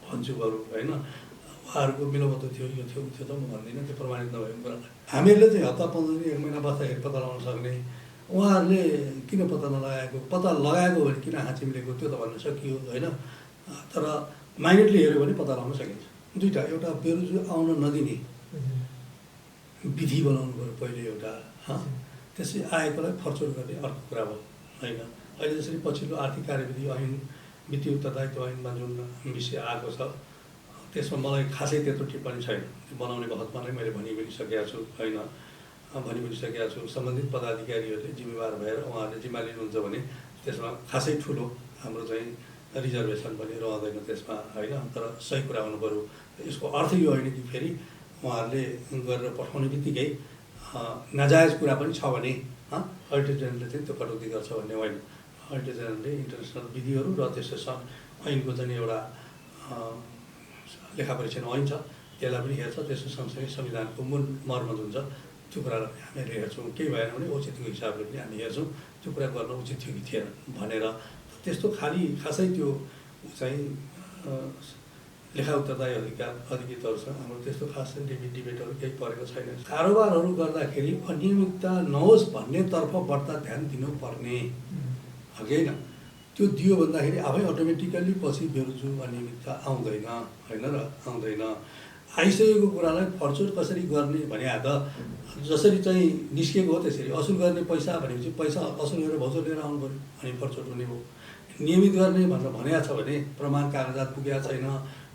भन्छु बरु होइन। उहाँहरूको मिलोमतो थियो, यो थियो त्यो त म भन्दिनँ, त्यो प्रमाणित नभएको कुरा। हामीहरूले चाहिँ हप्ता 15 दिन 1 महिना बस्दाखेरि पत्ता लगाउन सक्ने, उहाँहरूले किन पत्ता नलगाएको, पत्ता लगाएको भने किन हाँची मिलेको त्यो त भन्न सकियो होइन। तर माइनेटली हेऱ्यो भने पत्ता लगाउन सकिन्छ। दुईवटा, एउटा बेरोजु आउन नदिने विधि बनाउनु पऱ्यो पहिले एउटा, त्यसै आएकोलाई फर्चोर गर्ने अर्को कुरा भयो होइन। अहिले जसरी पछिल्लो आर्थिक कार्यविधि ऐन, वित्तीय उत्तरदायित्व ऐनमा जुन विषय आएको छ त्यसमा मलाई खासै त्यत्रो टिप्पणी छैन। बनाउने बखतमा नै मैले भनिसकेको छु होइन, भनिसकेको छु। सम्बन्धित पदाधिकारीहरूले जिम्मेवार भएर उहाँहरूले जिम्मा लिनुहुन्छ भने त्यसमा खासै ठुलो हाम्रो चाहिँ रिजर्भेसन पनि रहँदैन त्यसमा होइन। तर सही कुरा हुनु पऱ्यो। यसको अर्थ यो होइन कि फेरि उहाँहरूले गरेर पठाउने बित्तिकै नाजायज कुरा पनि छ भने अडिटर जेनरलले चाहिँ त्यो कटौती गर्छ भन्ने होइन। अडिटर जेनरलले इन्टरनेसनल विधिहरू र त्यसो ऐनको चाहिँ एउटा लेखा परीक्षण ऐन छ त्यसलाई पनि हेर्छ। त्यसको सँगसँगै संविधानको मूल मर्म जुन छ त्यो कुरालाई हामीले हेर्छौँ। केही भएन भने औचित्यको हिसाबले पनि हामी हेर्छौँ त्यो कुरा गर्न उचित थियो कि थिएन भनेर। त्यस्तो खासै त्यो चाहिँ लेखा उत्तरदायी अधिकृतहरूसँग हाम्रो त्यस्तो खास डिबेटहरू केही परेको छैन। कारोबारहरू गर्दाखेरि अनियमितता नहोस् भन्नेतर्फ बढ्ता ध्यान दिनुपर्ने हो कि होइन। त्यो दियो भन्दाखेरि आफै अटोमेटिकल्ली पछि बेरोजु अनियमितता आउँदैन होइन र आउँदैन। आइसकेको कुरालाई फर्चोट कसरी गर्ने भने त जसरी चाहिँ निस्किएको हो त्यसरी असुल गर्ने पैसा भनेपछि पैसा असुल गरेर भौचो लिएर आउनु पऱ्यो अनि फर्चोट हुने हो। नियमित गर्ने भनेर भनेको छ भने प्रमाण कागजात पुगेको छैन,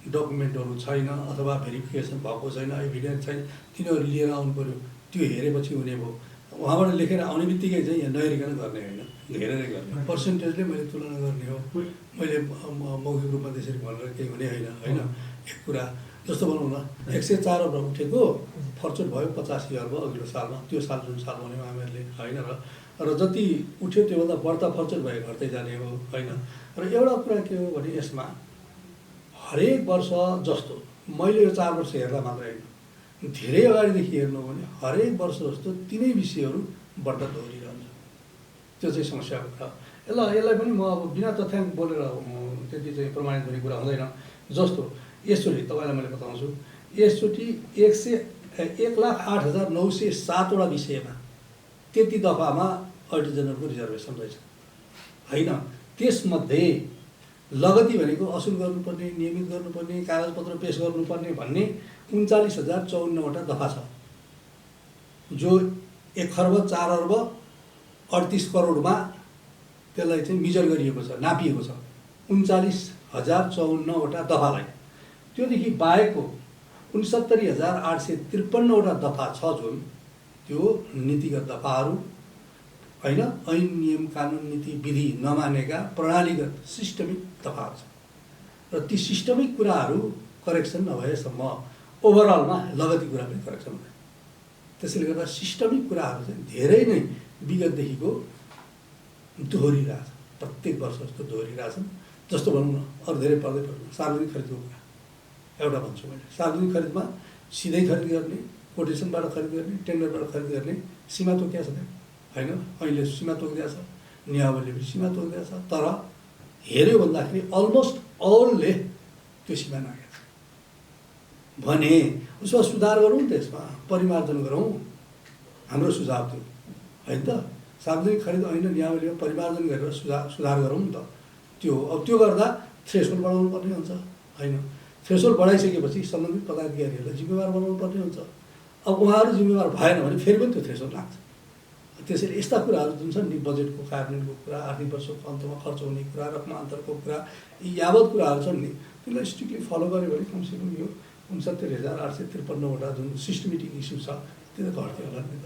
डकुमेन्टहरू छैन अथवा भेरिफिकेसन भएको छैन, एभिडेन्स छैन, तिनीहरू लिएर आउनु पऱ्यो। त्यो हेरेपछि हुने भयो। उहाँबाट लेखेर आउने बित्तिकै चाहिँ यहाँ नहेरिकन गर्ने होइन, हेरेरै गर्ने। पर्सेन्टेजले मैले तुलना गर्ने हो, मैले मौखिक रूपमा त्यसरी भनेर केही हुने होइन। एक कुरा जस्तो भनौँ न, 104 अर्ब उठेको फर्चुट भयो 85 अर्ब अघिल्लो सालमा, त्यो साल जुन साल भन्यो हामीहरूले होइन। र जति उठ्यो त्योभन्दा बढ्ता फर्चुट भयो, घट्दै जाने हो होइन। र एउटा कुरा के हो भने यसमा हरेक वर्ष जस्तो मैले यो 4 वर्ष हेर्दा मात्रै होइन, धेरै अगाडिदेखि हेर्नु हो भने हरेक वर्ष जस्तो तिनै विषयहरू बढ्दा दोहोरिरहन्छ। त्यो चाहिँ समस्याको कुरा हो। यसलाई पनि म अब बिना तथ्याङ्क बोलेर त्यति चाहिँ प्रमाणित हुने कुरा हुँदैन। जस्तो यसचोटि तपाईँलाई मैले बताउँछु, यसचोटि 1,08,907 वटा विषयमा त्यति दफामा अडिटर जेनरलको रिजर्भेसन रहेछ होइन। त्यसमध्ये लगती भनेको असुल गर्नुपर्ने, नियमित गर्नुपर्ने, कागजपत्र पेश गर्नुपर्ने भन्ने 39,054 वटा दफा छ, जो 1,04,38,00,00,000 त्यसलाई चाहिँ मिजर गरिएको छ, नापिएको छ 39,054 वटा दफालाई। त्योदेखि बाहेकको 69,853 वटा दफा छ जुन त्यो नीतिगत दफाहरू होइन, ऐन नियम कानुन नीति विधि नमानेका प्रणालीगत सिस्टमिक दफाहरू छ। र ती सिस्टमिक कुराहरू करेक्सन नभएसम्म ओभरअलमा लगती कुरा पनि करेक्सन हुँदैन। त्यसैले गर्दा सिस्टमिक कुराहरू चाहिँ धेरै नै विगतदेखिको दोहोरिरहेछ, प्रत्येक वर्ष जस्तो दोहोरिरहेछन्। जस्तो भनौँ न, अरू धेरै पर्दै पर्दैन, सार्वजनिक खरिदको कुरा एउटा भन्छु मैले। सार्वजनिक खरिदमा सिधै खरिद गर्ने, कोटेसनबाट खरिद गर्ने, टेन्डरबाट खरिद गर्ने सीमा तोकिया छ होइन। अहिले सीमा तोकिदिएको छ, नियावलीले पनि सीमा तोकिदिएको छ, तर हेऱ्यो भन्दाखेरि अलमोस्ट अलले त्यो सीमा नागेको छ भने उसमा सुधार गरौँ, त्यसमा परिमार्जन गरौँ, हाम्रो सुझाव थियो होइन त। सार्वजनिक खरिद ऐन नियावलीमा परिमार्जन गरेर सुधार गरौँ नि त। त्यो अब त्यो गर्दा थ्रेसहोल्ड बढाउनु पर्ने हुन्छ होइन। थ्रेसहोल्ड बढाइसकेपछि सम्बन्धित पदाधिकारीहरूलाई जिम्मेवार बनाउनु पर्ने हुन्छ। अब उहाँहरू जिम्मेवार भएन भने फेरि पनि त्यो थ्रेसहोल्ड लाग्छ। त्यसैले यस्ता कुराहरू जुन छन् नि, बजेटको कार्यान्वयनको कुरा, आर्थिक वर्षको अन्तमा खर्च हुने कुरा, रकमान्तरको कुरा, यी यावत कुराहरू छन् नि, त्यसलाई स्ट्रिक्टली फलो गऱ्यो भने कमसेकम यो 69,853 वटा जुन सिस्टमेटिक इस्यु छ त्यो त घट्थ्यो होला नि त।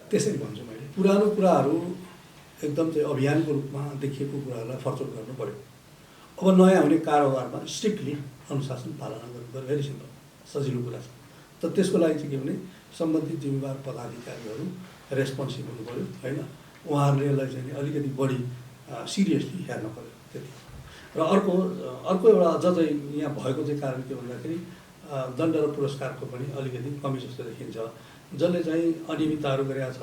त्यसरी भन्छु मैले, पुरानो कुराहरू एकदम चाहिँ अभियानको रूपमा देखिएको कुराहरूलाई फर्चौट गर्नु पऱ्यो। अब नयाँ हुने कारोबारमा स्ट्रिक्टली अनुशासन पालना गर्नु पऱ्यो, भेरी सिम्पल, सजिलो कुरा छ। त त्यसको लागि चाहिँ के भने सम्बन्धित जिम्मेवार पदाधिकारीहरू रेस्पोन्सिभ हुनु पऱ्यो होइन। उहाँहरूले यसलाई चाहिँ अलिकति बढी सिरियसली हेर्नु पऱ्यो त्यति। र अर्को एउटा अझ चाहिँ यहाँ भएको चाहिँ कारण के भन्दाखेरि दण्ड र पुरस्कारको पनि अलिकति कमी जस्तो देखिन्छ। जसले चाहिँ अनियमितताहरू गरेको छ,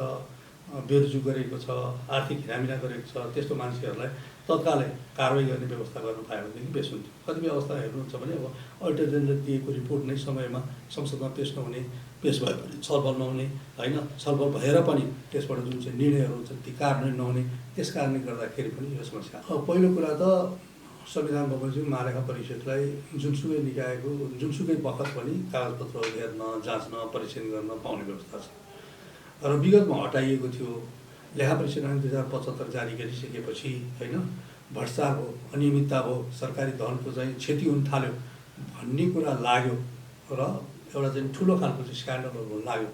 बेरुजु गरेको छ, आर्थिक हिरामिरा गरेको छ, त्यस्तो मान्छेहरूलाई तत्कालै कारवाही गर्ने व्यवस्था गर्नु पायो भनेदेखि बेस हुन्थ्यो। कतिपय अवस्था हेर्नुहुन्छ भने अब अडिटर जेनरलले दिएको रिपोर्ट नै समयमा संसदमा पेश नहुने, पेश भए पनि छलफल नहुने होइन, छलफल भएर पनि त्यसबाट जुन चाहिँ निर्णयहरू हुन्छन् ती कार्यान्वयन नहुने, त्यस कारणले गर्दाखेरि पनि यो समस्या। पहिलो कुरा त संविधान बमोजिम महालेखा परिषदलाई जुनसुकै निकायको जुनसुकै बखत पनि कागजपत्रहरू हेर्न, जाँच्न, परीक्षण गर्न पाउने व्यवस्था छ। र विगतमा हटाइएको थियो। लेखा परीक्षण ऐन 2075 जारी गरिसकेपछि होइन, भ्रष्टाचार भयो, अनियमितता भयो, सरकारी धनको चाहिँ क्षति हुन थाल्यो भन्ने कुरा लाग्यो र एउटा चाहिँ ठुलो खालको चाहिँ स्क्यान्डलहरू हुन लाग्यो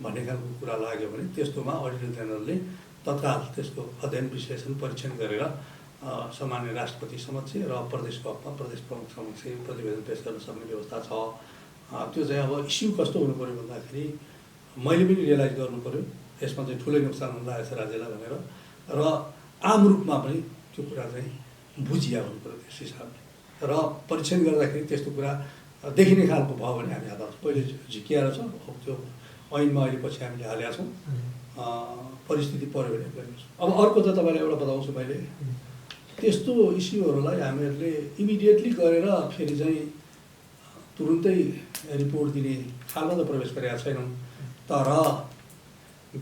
भन्ने खालको कुरा लाग्यो भने त्यस्तोमा अडिटर जेनरलले तत्काल त्यसको अध्ययन विश्लेषण परीक्षण गरेर सामान्य राष्ट्रपति समक्ष र प्रदेशको हकमा प्रदेश प्रमुख समक्ष प्रतिवेदन पेश गर्न सक्ने व्यवस्था छ। त्यो चाहिँ अब इस्यु कस्तो हुनु पऱ्यो भन्दाखेरि मैले पनि रियलाइज गर्नु पऱ्यो यसमा चाहिँ ठुलै नोक्सान हुन लागेको छ राज्यलाई भनेर, र आम रूपमा पनि त्यो कुरा चाहिँ बुझिया हुनु पऱ्यो त्यस हिसाबले। र परीक्षण गर्दाखेरि त्यस्तो कुरा देखिने खालको भयो भने हामी आधा पहिले झिकिएर छ, अब त्यो ऐनमा अहिले पछि हामीले हालेका छौँ, परिस्थिति पऱ्यो भने अब अर्को त तपाईँलाई एउटा बताउँछु मैले, त्यस्तो इस्युहरूलाई हामीहरूले इमिडिएटली गरेर फेरि चाहिँ तुरुन्तै रिपोर्ट दिने खालमा त प्रवेश गरेका छैनौँ। तर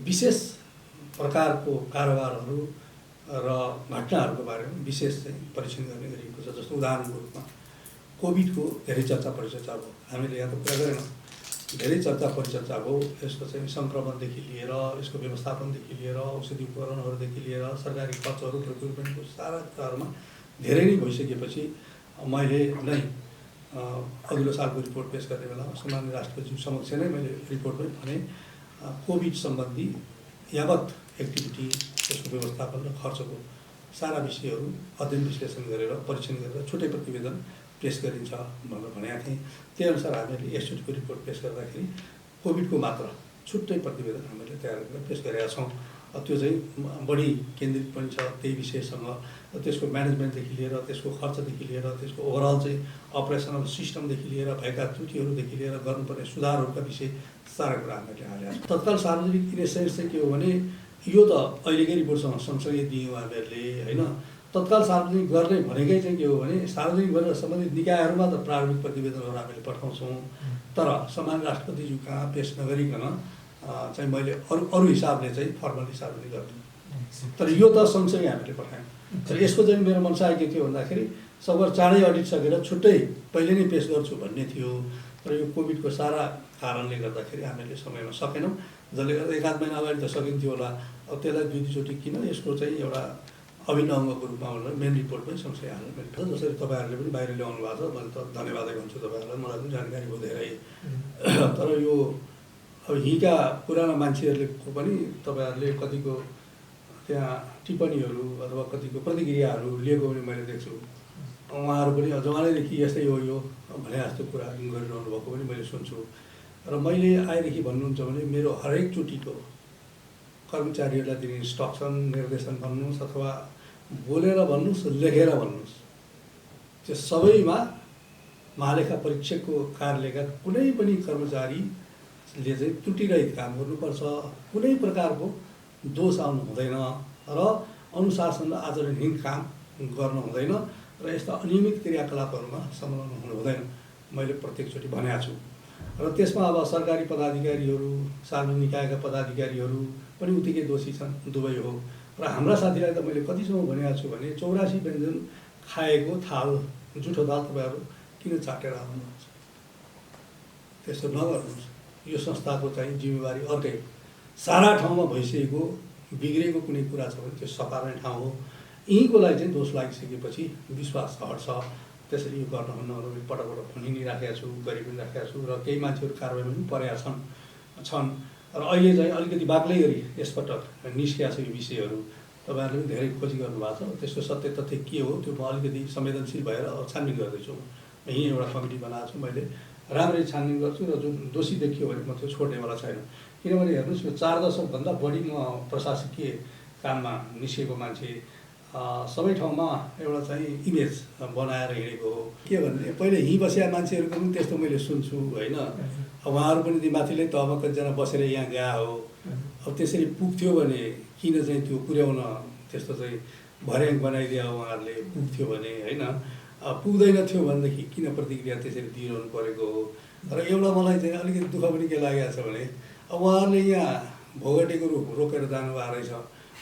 विशेष प्रकारको कारोबारहरू र घटनाहरूको बारेमा विशेष चाहिँ परीक्षण गर्ने गरिएको छ। जस्तो उदाहरणको रूपमा कोभिडको धेरै चर्चा परिचर्चा भयो, हामीले यहाँ त कुरा गरेनौँ। धेरै चर्चा परिचर्चा भयो। यसको चाहिँ सङ्क्रमणदेखि लिएर यसको व्यवस्थापनदेखि लिएर औषधि उपकरणहरूदेखि लिएर सरकारी खर्चहरू प्रोक्युरमेन्टको सारा कुराहरूमा धेरै नै भइसकेपछि मैले नै अघिल्लो सालको रिपोर्ट पेश गर्ने बेलामा सामान्य राष्ट्रपतिज्यू समक्ष नै मैले रिपोर्टमै भने कोभिड सम्बन्धी यावत एक्टिभिटी यसको व्यवस्थापन र खर्चको सारा विषयहरू अध्ययन विश्लेषण गरेर परीक्षण गरेर छुट्टै प्रतिवेदन पेश गरिन्छ भनेर भनेका थिएँ। त्यही अनुसार हामीले यसचोटिको रिपोर्ट पेश गर्दाखेरि कोभिडको मात्र छुट्टै प्रतिवेदन हामीले तयार गरेर पेश गरेका छौँ। त्यो चाहिँ बढी केन्द्रित पनि छ त्यही विषयसँग, त्यसको म्यानेजमेन्टदेखि लिएर त्यसको खर्चदेखि लिएर त्यसको ओभरअल चाहिँ अपरेसनल सिस्टमदेखि लिएर भएका त्रुटिहरूदेखि लिएर गर्नुपर्ने सुधारहरूका विषय सारा कुरा हामीले हालेका छौँ। तत्काल सार्वजनिक इन्सेन्स चाहिँ के हो भने यो त अहिलेकै रिपोर्टसँग सँगसँगै दियौँ हामीहरूले होइन। तत्काल सार्वजनिक गर्ने भनेकै चाहिँ के हो भने सार्वजनिक गरेर सम्बन्धित निकायहरूमा त प्रारम्भिक प्रतिवेदनहरू हामीले पठाउँछौँ, तर सामान्य राष्ट्रपतिज्यू कहाँ पेश नगरिकन चाहिँ मैले अरू हिसाबले चाहिँ फर्मल हिसाबले गर्छु। तर यो त सँगसँगै हामीले पठायौँ। तर यसको चाहिँ मेरो मनसाय के थियो भन्दाखेरि सबै चाँडै अडिट सकेर छुट्टै पहिले नै पेश गर्छु भन्ने थियो। तर यो कोभिडको सारा कारणले गर्दाखेरि हामीले समयमा सकेनौँ, जसले गर्दा एकाध महिना अगाडि त सकिन्थ्यो होला। अब त्यसलाई दुईचोटि किन यसको चाहिँ एउटा अभिन्न अङ्गको रूपमा भनेर मेन रिपोर्ट पनि सँगसँगै हाल्नु मिल्छ। जसरी तपाईँहरूले पनि बाहिर ल्याउनु भएको छ, मैले त धन्यवादै भन्छु तपाईँहरूलाई, मलाई पनि जानकारी भयो धेरै। तर यो अब हिँका पुराना मान्छेहरूले पनि तपाईँहरूले कतिको त्यहाँ टिप्पणीहरू अथवा कतिको प्रतिक्रियाहरू लिएको पनि मैले देख्छु। उहाँहरू पनि जमानैदेखि यस्तै हो यो भने जस्तो कुरा गरिरहनु भएको पनि मैले सुन्छु। र मैले आएदेखि भन्नुहुन्छ भने मेरो हरेकचोटिको कर्मचारीहरूलाई दिने इन्स्ट्रक्सन निर्देशन भन्नुहोस् अथवा बोलेर भन्नुहोस् लेखेर भन्नुहोस्, त्यो सबैमा महालेखा परीक्षकको कार्यालयका कुनै पनि कर्मचारीले चाहिँ त्रुटिरहित काम गर्नुपर्छ, कुनै प्रकारको दोष आउनु हुँदैन र अनुशासन र आचरणहीन काम गर्नु हुँदैन र यस्ता अनियमित क्रियाकलापहरूमा संलग्न हुनु हुँदैन, मैले प्रत्येकचोटि भनेको छु। र त्यसमा अब सरकारी पदाधिकारीहरू सार्वजनिक निकायका पदाधिकारीहरू पनि उत्तिकै दोषी छन्, दुवै हो। र हाम्रा साथीलाई त मैले कतिसम्म भनेको छु भने 84 व्यञ्जन खाएको थाल जुठो थाल तपाईँहरू किन चाटेर आउनुहुन्छ, त्यस्तो नगर्नुहोस्। यो संस्थाको चाहिँ जिम्मेवारी अर्कै, सारा ठाउँमा भइसकेको बिग्रेको कुनै कुरा छ भने त्यो सकार्ने ठाउँ हो। यहीँको लागि चाहिँ दोष लागिसकेपछि विश्वास हट्छ। त्यसरी यो गर्न हुन्न भनेर पटक पटक भनि नै राखेको छु, गरि पनि राखेको छु। र केही मान्छेहरू कारबाहीमा पनि परेका छन्। र अहिले चाहिँ अलिकति बाक्लै गरी यसपटक निस्किया छ यो विषयहरू। तपाईँहरूले पनि धेरै खोजी गर्नुभएको छ, त्यसको सत्य तथ्य के हो त्यो म अलिकति संवेदनशील भएर छानबिन गर्दैछु। यहीँ एउटा कमिटी बनाएको छु, मैले राम्ररी छानबिन गर्छु र जुन दोषी देखियो भने म त्यो छोड्नेवाला छैन। किनभने हेर्नुहोस् यो 4 दशकभन्दा बढी म प्रशासकीय काममा निस्केको मान्छे, सबै ठाउँमा एउटा चाहिँ इमेज बनाएर हिँडेको हो। के भने पहिले यहीँ बसेका मान्छेहरूको पनि त्यस्तो मैले सुन्छु होइन। अब उहाँहरू पनि ती माथिल्लै तहमा कतिजना बसेर यहाँ गए हो। अब त्यसरी पुग्थ्यो भने किन चाहिँ त्यो पुर्याउन त्यस्तो चाहिँ भर्याङ बनाइदिए उहाँहरूले, पुग्थ्यो भने होइन। पुग्दैन थियो भनेदेखि किन प्रतिक्रिया त्यसरी दिइरहनु परेको हो। र एउटा मलाई चाहिँ अलिकति दुःख पनि के लागेको छ भने अब उहाँहरूले यहाँ भोगटेको रुख रोकेर जानुभएको रहेछ,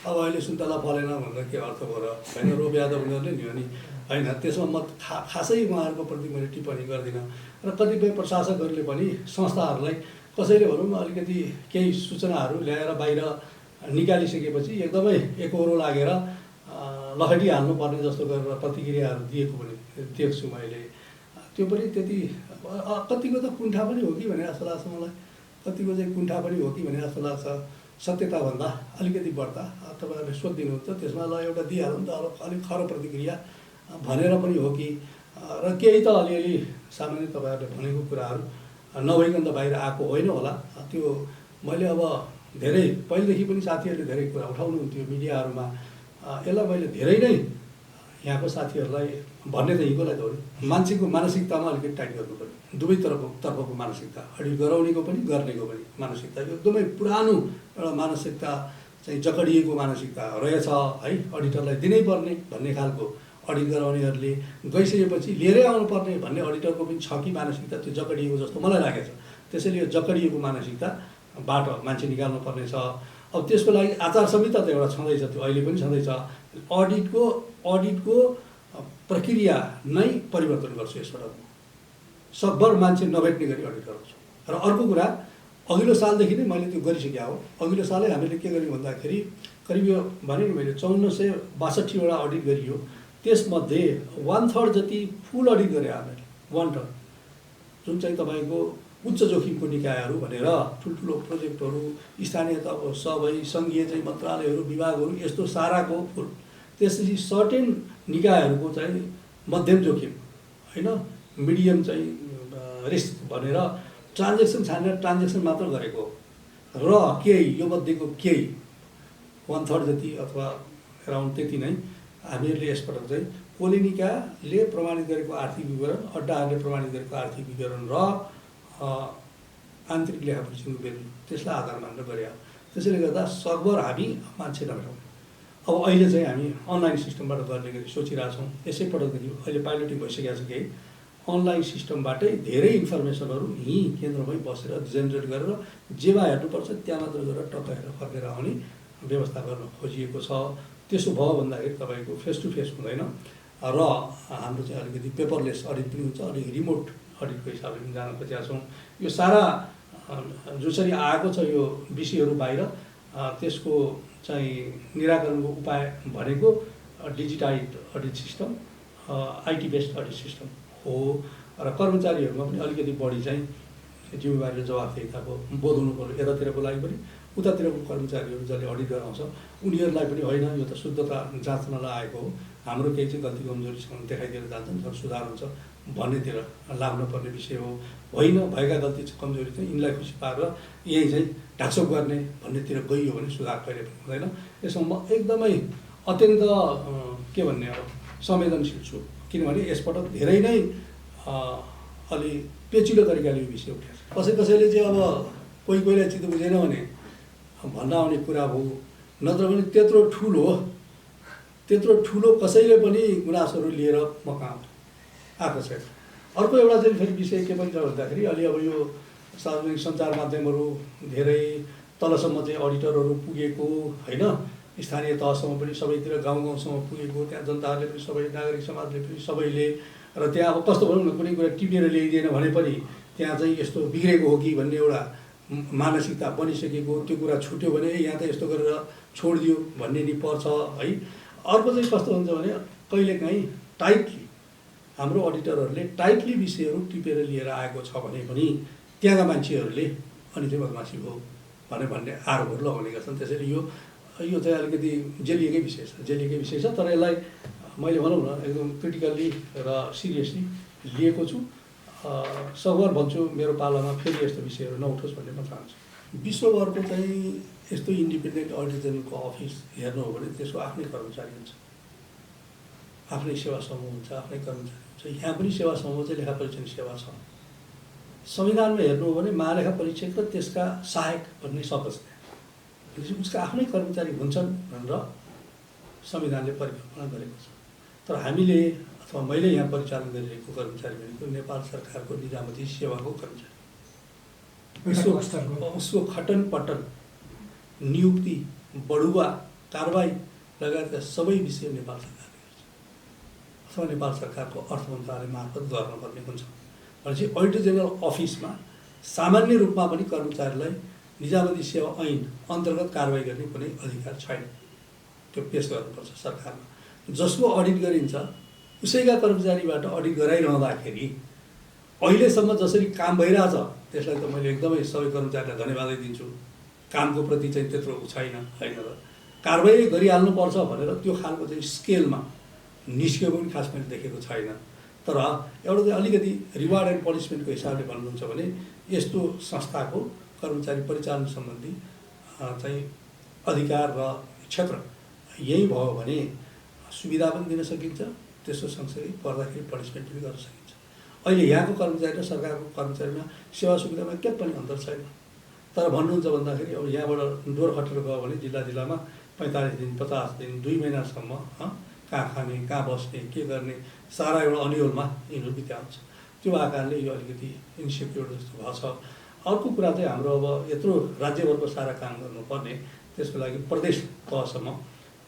अब अहिले सुन्तला फलेन भनेर के अर्थ भयो र होइन। रोप यादव उनीहरूले नि हो नि होइन। त्यसमा म खासै उहाँहरूको प्रति मैले टिप्पणी गर्दिनँ। र कतिपय प्रशासकहरूले पनि संस्थाहरूलाई कसैले भनौँ न अलिकति केही सूचनाहरू ल्याएर बाहिर निकालिसकेपछि एकदमै एकहोरो लागेर लखेटिहाल्नुपर्ने जस्तो गरेर प्रतिक्रियाहरू दिएको पनि देख्छु मैले। त्यो पनि त्यति कतिको त कुण्ठा पनि हो कि भने जस्तो लाग्छ मलाई, कतिको चाहिँ कुण्ठा पनि हो कि भने जस्तो लाग्छ। सत्यताभन्दा अलिकति बढ्दा तपाईँहरूले सोधिदिनुहुन्छ, त्यसमा ल एउटा दिइहाल्नु नि त अलिक खरो प्रतिक्रिया भनेर पनि हो कि। र केही त अलिअलि सामान्य तपाईँहरूले भनेको कुराहरू नभइकन त बाहिर आएको होइन होला। त्यो मैले अब धेरै पहिलेदेखि पनि साथीहरूले धेरै कुरा उठाउनुहुन्थ्यो मिडियाहरूमा, यसलाई मैले धेरै नै यहाँको साथीहरूलाई भन्ने त यहीँकोलाई त हो नि, मान्छेको मानसिकतामा अलिकति टाइट गर्नु पऱ्यो। दुवै तर्फको मानसिकता, अडिट गराउनेको पनि गर्नेको पनि मानसिकता यो एकदमै पुरानो एउटा मानसिकता चाहिँ जकडिएको मानसिकता रहेछ है। अडिटरलाई दिनै पर्ने भन्ने खालको, अडिट गराउनेहरूले गइसकेपछि लिएरै आउनुपर्ने भन्ने अडिटरको पनि छ कि मानसिकता, त्यो जकडिएको जस्तो मलाई लागेको छ। त्यसैले यो जकडिएको मानसिकताबाट मान्छे निकाल्नुपर्ने छ। अब त्यसको लागि आचार संहिता त एउटा छँदैछ, त्यो अहिले पनि छँदैछ। अडिटको प्रक्रिया नै परिवर्तन गर्छु यसबाट, सकभर मान्छे नभेट्ने गरी अडिट गराउँछु। र अर्को कुरा अघिल्लो सालदेखि नै मैले त्यो गरिसकेको हो। अघिल्लो सालै हामीले के गर्यौँ भन्दाखेरि करिब यो भने नि मैले 1462वटा अडिट गरियो। त्यसमध्ये 1/3 जति फुल अडिट गरे हामीले, 1/3, जुन चाहिँ तपाईँको उच्च जोखिमको निकायहरू भनेर ठुल्ठुलो प्रोजेक्टहरू, स्थानीय तह सबै सङ्घीय चाहिँ मन्त्रालयहरू, विभागहरू, यस्तो साराको फुल। त्यसपछि सर्टेन निकायहरूको चाहिँ मध्यम जोखिम होइन, मिडियम चाहिँ रिस्क भनेर ट्रान्जेक्सन छानेर ट्रान्जेक्सन मात्र गरेको र केही यो मध्येको केही 1/3 जति अथवा अराउन्ड त्यति नै हामीहरूले यसपटक चाहिँ कोलिनिकाले प्रमाणित गरेको आर्थिक विवरण, अड्डाहरूले प्रमाणित गरेको आर्थिक विवरण र आन्तरिक लेखा परीक्षणको बेलुन त्यसलाई आधार मानेर गरे। त्यसैले गर्दा सर्भर हामी मान्छे नभेटौँ। अब अहिले चाहिँ हामी अनलाइन सिस्टमबाट गर्ने गरी सोचिरहेछौँ। यसै पटकदेखि अहिले पाइलटिङ भइसकेको छ। केही अनलाइन सिस्टमबाटै धेरै इन्फर्मेसनहरू यहीँ केन्द्रमै बसेर जेनेरेट गरेर जेमा हेर्नुपर्छ त्यहाँ मात्र गएर टक्क हेरेर फर्केर आउने व्यवस्था गर्न खोजिएको छ। त्यसो भयो भन्दाखेरि तपाईँको फेस टु फेस हुँदैन र हाम्रो चाहिँ अलिकति पेपरलेस अडिट पनि हुन्छ, अलिक रिमोट अडिटको हिसाबले पनि जान खोजेका छौँ। यो सारा जसरी आएको छ यो विषयहरू बाहिर, त्यसको चाहिँ निराकरणको उपाय भनेको digitise audit system, IT based audit system हो र कर्मचारीहरूमा पनि अलिकति बढी चाहिँ जिम्मेवारी र जवाफदेहिताको बोध हुनु पर्यो। यतातिरको लागि पनि उतातिरको कर्मचारीहरू जसले अडिट गराउँछ उनीहरूलाई पनि होइन यो त शुद्धता जाँच्नलाई आएको हो, हाम्रो केही चाहिँ गल्ती कमजोरी छ भने देखाइदिएर जान्छन्, सुधार हुन्छ भन्नेतिर लाग्नुपर्ने विषय हो। होइन भएका गल्ती कमजोरी चाहिँ यिनलाई खुसी पारेर यही चाहिँ ढाकछोप गर्ने भन्नेतिर गइयो भने सुधार कहिले पनि हुँदैन। यसमा म एकदमै अत्यन्त के भन्ने अब संवेदनशील छु, किनभने यसपटक धेरै नै अलि पेचिलो तरिकाले यो विषय उठेको छ। कसैले चाहिँ अब कोहीलाई चित्त बुझेन भने भन्न आउने कुरा हो, नत्र पनि त्यत्रो ठुलो कसैले पनि गुनासोहरू लिएर म कहाँ आएको छैन। अर्को एउटा चाहिँ फेरि विषय के पनि छ भन्दाखेरि अलि अब यो सार्वजनिक सञ्चार माध्यमहरू धेरै तलसम्म चाहिँ अडिटरहरू पुगेको होइन, स्थानीय तहसम्म पनि सबैतिर गाउँसम्म पुगेको, त्यहाँ जनताहरूले पनि सबै नागरिक समाजले पनि सबैले र त्यहाँ अब कस्तो भनौँ न कुनै कुरा टिपेर ल्याइदिएन भने पनि त्यहाँ चाहिँ यस्तो बिग्रेको हो कि भन्ने एउटा मानसिकता बनिसकेको, त्यो कुरा छुट्यो भने यहाँ त यस्तो गरेर छोडिदियो भन्ने नि पर्छ है। अर्को चाहिँ कस्तो हुन्छ भने कहिलेकाहीँ टाइटली हाम्रो अडिटरहरूले टाइटली विषयहरू टिपेर लिएर आएको छ भने पनि त्यहाँका मान्छेहरूले अनि चाहिँ बदमासी हो भन्ने आरोपहरू लगाउने गर्छन्। त्यसैले यो चाहिँ अलिकति जेलिएकै विषय छ, तर यसलाई मैले भनौँ न एकदम क्रिटिकल्ली र सिरियसली लिएको छु। सगभर भन्छु मेरो पालामा फेरि यस्तो विषयहरू नउठोस् भन्ने म चाहन्छु। विश्वभरको चाहिँ यस्तो इन्डिपेन्डेन्ट अडिट जेनरलको अफिस हेर्नु हो भने त्यसको आफ्नै कर्मचारी हुन्छ, आफ्नै सेवा समूह हुन्छ, आफ्नै कर्मचारी हुन्छ। यहाँ पनि सेवा समूह चाहिँ लेखा परीक्षण सेवा छ। संविधानमा हेर्नु हो भने महालेखा परीक्षक र त्यसका सहायक भन्ने शब्द छ, उसका आफ्नै कर्मचारी हुन्छन् भनेर संविधानले परिकल्पना गरेको छ। तर हामीले अथवा मैले यहाँ परिचालन गरिरहेको कर्मचारी भनेको नेपाल सरकारको निजामती सेवाको कर्मचारी, उसको खटन पटन, नियुक्ति, बढुवा, कारबाही लगायतका सबै विषय नेपाल सरकारले गर्छ अथवा नेपाल सरकारको अर्थ मन्त्रालय मार्फत गर्नुपर्ने हुन्छ। भनेपछि अडिटर जेनरल अफिसमा सामान्य रूपमा पनि कर्मचारीलाई निजामती सेवा ऐन अन्तर्गत कारबाही गर्ने कुनै अधिकार छैन, त्यो पेस गर्नुपर्छ सरकारमा। जसको अडिट गरिन्छ उसैका कर्मचारीबाट अडिट गराइरहँदाखेरि अहिलेसम्म जसरी काम भइरहेछ त्यसलाई त मैले एकदमै सबै कर्मचारीलाई धन्यवादै दिन्छु। कामको प्रति चाहिँ त्यत्रो छैन होइन र कारबाही गरिहाल्नुपर्छ भनेर त्यो खालको चाहिँ स्केलमा निस्केको पनि खास मैले देखेको छैन। तर एउटा चाहिँ अलिकति रिवार्ड एन्ड पनिसमेन्टको हिसाबले भन्नुहुन्छ भने यस्तो संस्थाको कर्मचारी परिचालन सम्बन्धी चाहिँ अधिकार र क्षेत्र यही भयो भने सुविधा पनि दिन सकिन्छ, त्यसको सँगसँगै पर्दाखेरि पनिसमेन्ट पनि गर्न सकिन्छ। अहिले यहाँको कर्मचारी र सरकारको कर्मचारीमा सेवा सुविधामा के पनि अन्तर छैन। तर भन्नुहुन्छ भन्दाखेरि अब यहाँबाट डोर खटेर गयो भने जिल्लामा 45 दिन 50 दिन 2 महिनासम्म कहाँ खाने, कहाँ बस्ने, के गर्ने सारा एउटा अनियोलमा यिनीहरू बिताउँछ। त्यो आकारले यो अलिकति इन्सेक्योर जस्तो भएको छ। अर्को कुरा चाहिँ हाम्रो अब यत्रो राज्यभरको सारा काम गर्नुपर्ने, त्यसको लागि प्रदेश तहसम्म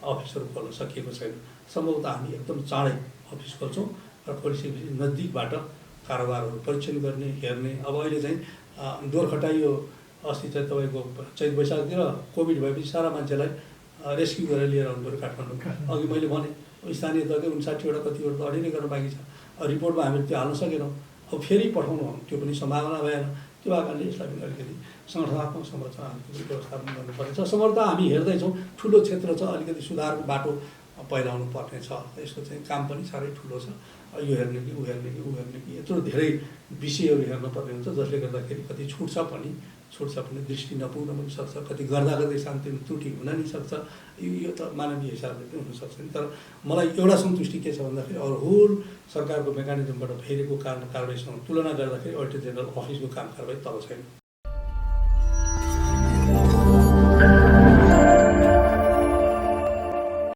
अफिसहरू खोल्न सकिएको छैन। सम्भवतः हामी एकदम चाँडै अफिस खोल्छौँ र खोलिसकेपछि नजिकबाट कारोबारहरू परीक्षण गर्ने, हेर्ने। अब अहिले चाहिँ दोरखटाई यो अस्ति चाहिँ तपाईँको चैत वैशाखतिर कोभिड भएपछि सारा मान्छेलाई रेस्क्यु गरेर लिएर आउनु पऱ्यो काठमाडौँ। अघि मैले भने स्थानीय तहकै 59वटा कतिवटा त अडि नै गर्न बाँकी छ। रिपोर्टमा हामीले त्यो हाल्न सकेनौँ। अब फेरि पठाउनु त्यो पनि सम्भावना भएन। त्यो आकारले यसलाई पनि अलिकति सङ्गठनात्मक संरचना व्यवस्थापन गर्नुपर्नेछ। समर्थ हामी हेर्दैछौँ, ठुलो क्षेत्र छ, अलिकति सुधारको बाटो पहिलाउनु पर्ने छ। यसको चाहिँ काम पनि साह्रै ठुलो छ। यो हेर्ने कि ऊ हेर्ने कि ऊ हेर्ने कि यत्रो धेरै विषयहरू हेर्नुपर्ने हुन्छ, जसले गर्दाखेरि कति छुट्छ पनि दृष्टि नपुग्न पनि सक्छ, कति गर्दा गर्दै शान्ति त्रुटि हुन नि सक्छ। यो त मानवीय हिसाबले पनि हुनसक्छ नि। तर मलाई एउटा सन्तुष्टि के छ भन्दाखेरि अरू होल सरकारको मेकानिजमबाट भइरहेको कारबाहीसँग तुलना गर्दाखेरि अडिटर जेनरल अफिसको काम कारबाही तब छैन।